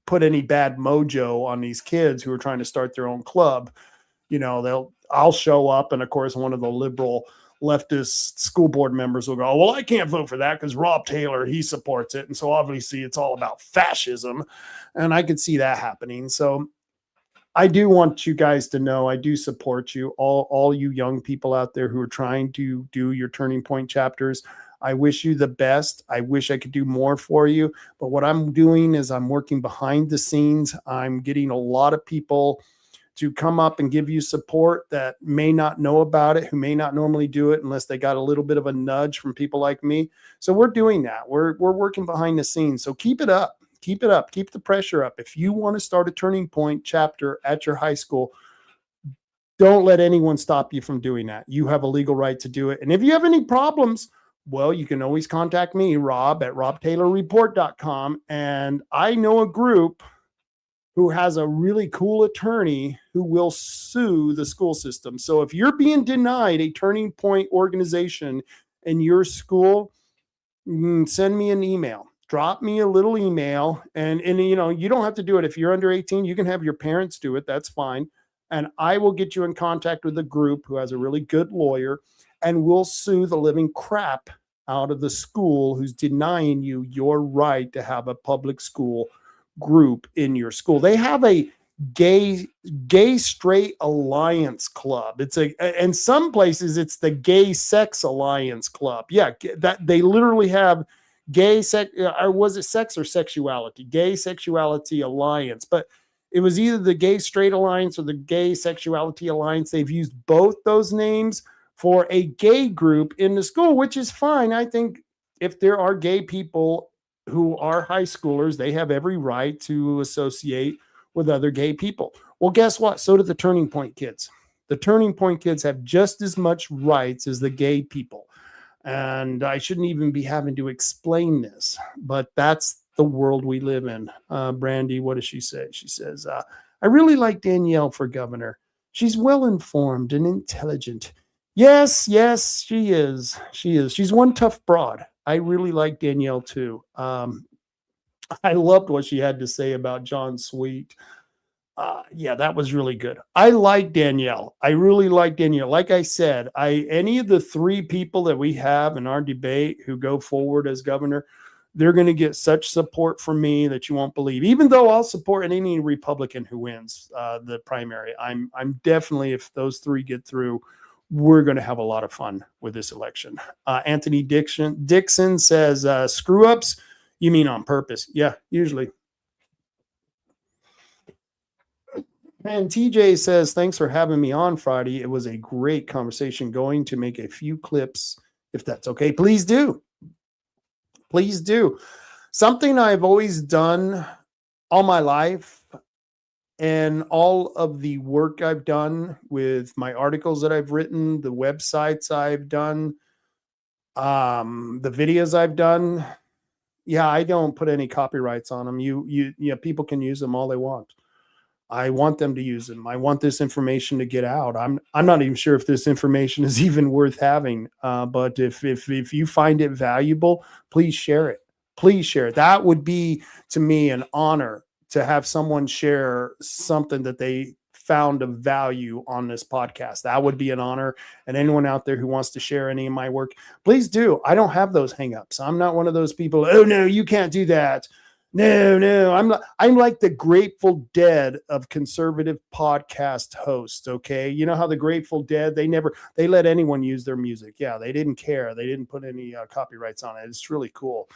put any bad mojo on these kids who are trying to start their own club. I'll show up. And of course, one of the liberal leftist school board members will go, well, I can't vote for that because Rob Taylor, he supports it. And so obviously it's all about fascism. And I could see that happening. So I do want you guys to know, I do support you, all you young people out there who are trying to do your Turning Point chapters. I wish you the best. I wish I could do more for you. But what I'm doing is I'm working behind the scenes. I'm getting a lot of people to come up and give you support that may not know about it, who may not normally do it unless they got a little bit of a nudge from people like me. So we're doing that. We're working behind the scenes. So keep it up. Keep it up. Keep the pressure up. If you want to start a Turning Point chapter at your high school, don't let anyone stop you from doing that. You have a legal right to do it. And if you have any problems, well, you can always contact me, Rob, at robtaylorreport.com. And I know a group who has a really cool attorney who will sue the school system. So if you're being denied a Turning Point organization in your school, send me an email. Drop me a little email. And you don't have to do it. If you're under 18, you can have your parents do it. That's fine. And I will get you in contact with a group who has a really good lawyer, and we'll sue the living crap out of the school who's denying you your right to have a public school group in your school. They have a gay straight alliance club. It's in some places it's the gay sex alliance club. Yeah, that they literally have gay sex, or was it sex or sexuality? Gay sexuality alliance. But it was either the gay straight alliance or the gay sexuality alliance. They've used both those names for a gay group in the school, which is fine. I think if there are gay people who are high schoolers, they have every right to associate with other gay people. Well, guess what? So do the Turning Point kids. The Turning Point kids have just as much rights as the gay people. And I shouldn't even be having to explain this, but that's the world we live in. Brandy, what does she say? She says, I really like Danielle for governor. She's well-informed and intelligent. Yes, she is. She's one tough broad. I really like Danielle too. I loved what she had to say about John Sweet. Yeah, that was really good. I like Danielle. I really like Danielle. Like I said, any of the three people that we have in our debate who go forward as governor, they're going to get such support from me that you won't believe. Even though I'll support any Republican who wins the primary, I'm definitely, if those three get through, we're going to have a lot of fun with this election. Anthony Dixon says, screw ups, you mean on purpose? Yeah, usually. And TJ says, thanks for having me on Friday. It was a great conversation. Going to make a few clips, if that's okay. Please do. Please do. Something I've always done all my life, and all of the work I've done with my articles that I've written, the websites I've done, the videos I've done. Yeah, I don't put any copyrights on them. People can use them all they want. I want them to use them. I want this information to get out. I'm not even sure if this information is even worth having. But if you find it valuable, please share it. Please share it. That would be, to me, an honor to have someone share something that they found of value on this podcast. That would be an honor. And anyone out there who wants to share any of my work, please do. I don't have those hangups. I'm not one of those people, oh no, you can't do that. No. I'm like the Grateful Dead of conservative podcast hosts. Okay, you know how the Grateful Dead they let anyone use their music. Yeah, they didn't care. They didn't put any copyrights on it. It's really cool.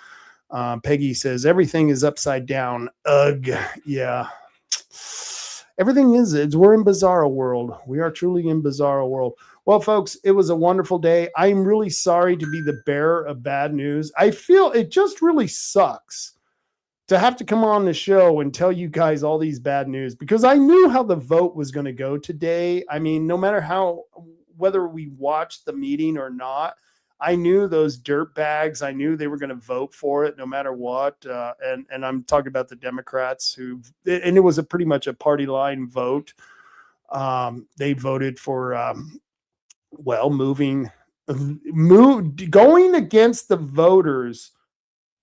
Peggy says everything is upside down. Ugh, yeah. Everything is. We're in bizarro world. We are truly in bizarro world. Well, folks, it was a wonderful day. I'm really sorry to be the bearer of bad news. I feel it just really sucks to have to come on the show and tell you guys all these bad news, because I knew how the vote was going to go today. I mean, no matter whether we watched the meeting or not, I knew those dirt bags. I knew they were going to vote for it no matter what. And I'm talking about the Democrats and it was pretty much a party line vote. They voted for, going against the voters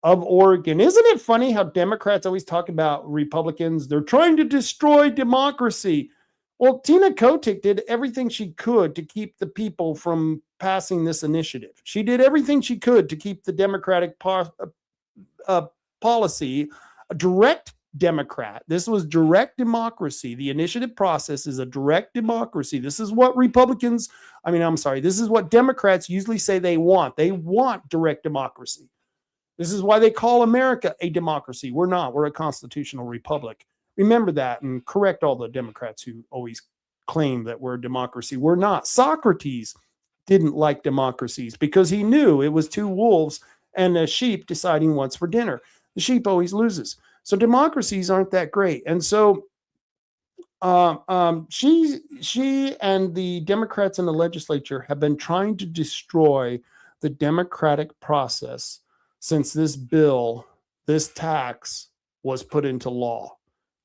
of Oregon. Isn't it funny how Democrats always talk about Republicans? They're trying to destroy democracy. Well, Tina Kotick did everything she could to keep the people from passing this initiative. She did everything she could to keep the Democratic policy a direct Democrat. This was direct democracy. The initiative process is a direct democracy. This is what this is what Democrats usually say they want. They want direct democracy. This is why they call America a democracy. We're not. We're a constitutional republic. Remember that and correct all the Democrats who always claim that we're a democracy. We're not. Socrates didn't like democracies because he knew it was two wolves and a sheep deciding what's for dinner. The sheep always loses. So democracies aren't that great. And so she and the Democrats in the legislature have been trying to destroy the democratic process since this tax was put into law.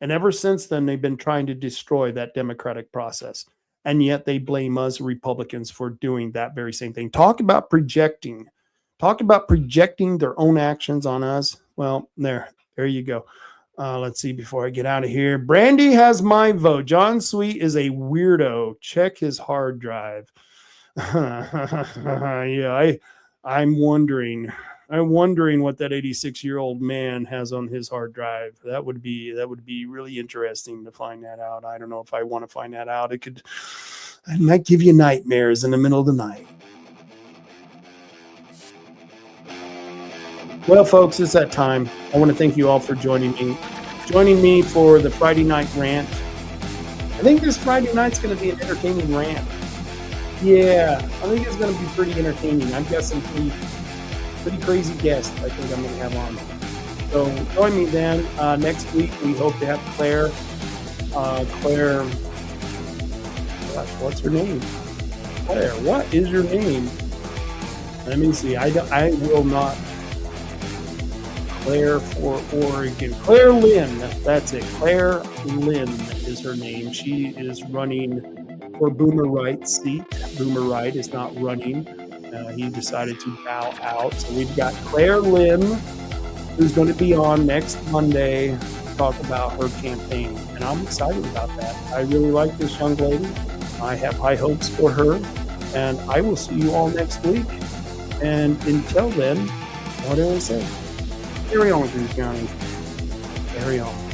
And ever since then, they've been trying to destroy that democratic process. And yet they blame us Republicans for doing that very same thing. Talk about projecting their own actions on us. Well, there you go. Let's see before I get out of here. Brandy has my vote. John Sweet is a weirdo. Check his hard drive. Yeah, I'm wondering what that 86-year-old man has on his hard drive. That would be really interesting to find that out. I don't know if I want to find that out. It might give you nightmares in the middle of the night. Well, folks, it's that time. I want to thank you all for joining me for the Friday night rant. I think this Friday night's going to be an entertaining rant. Yeah, I think it's going to be pretty entertaining. I've got some pretty crazy guest I think I'm going to have on. So join me then. Next week, we hope to have Claire, gosh, what's her name? Claire, what is your name? Let me see. I will not. Claire for Oregon. Claire Lynn. That's it. Claire Lynn is her name. She is running for Boomer Wright's seat. Boomer Wright is not running. He decided to bow out. So we've got Claire Lynn, who's going to be on next Monday to talk about her campaign. And I'm excited about that. I really like this young lady. I have high hopes for her. And I will see you all next week. And until then, what do I say? Carry on, Green County. Carry on.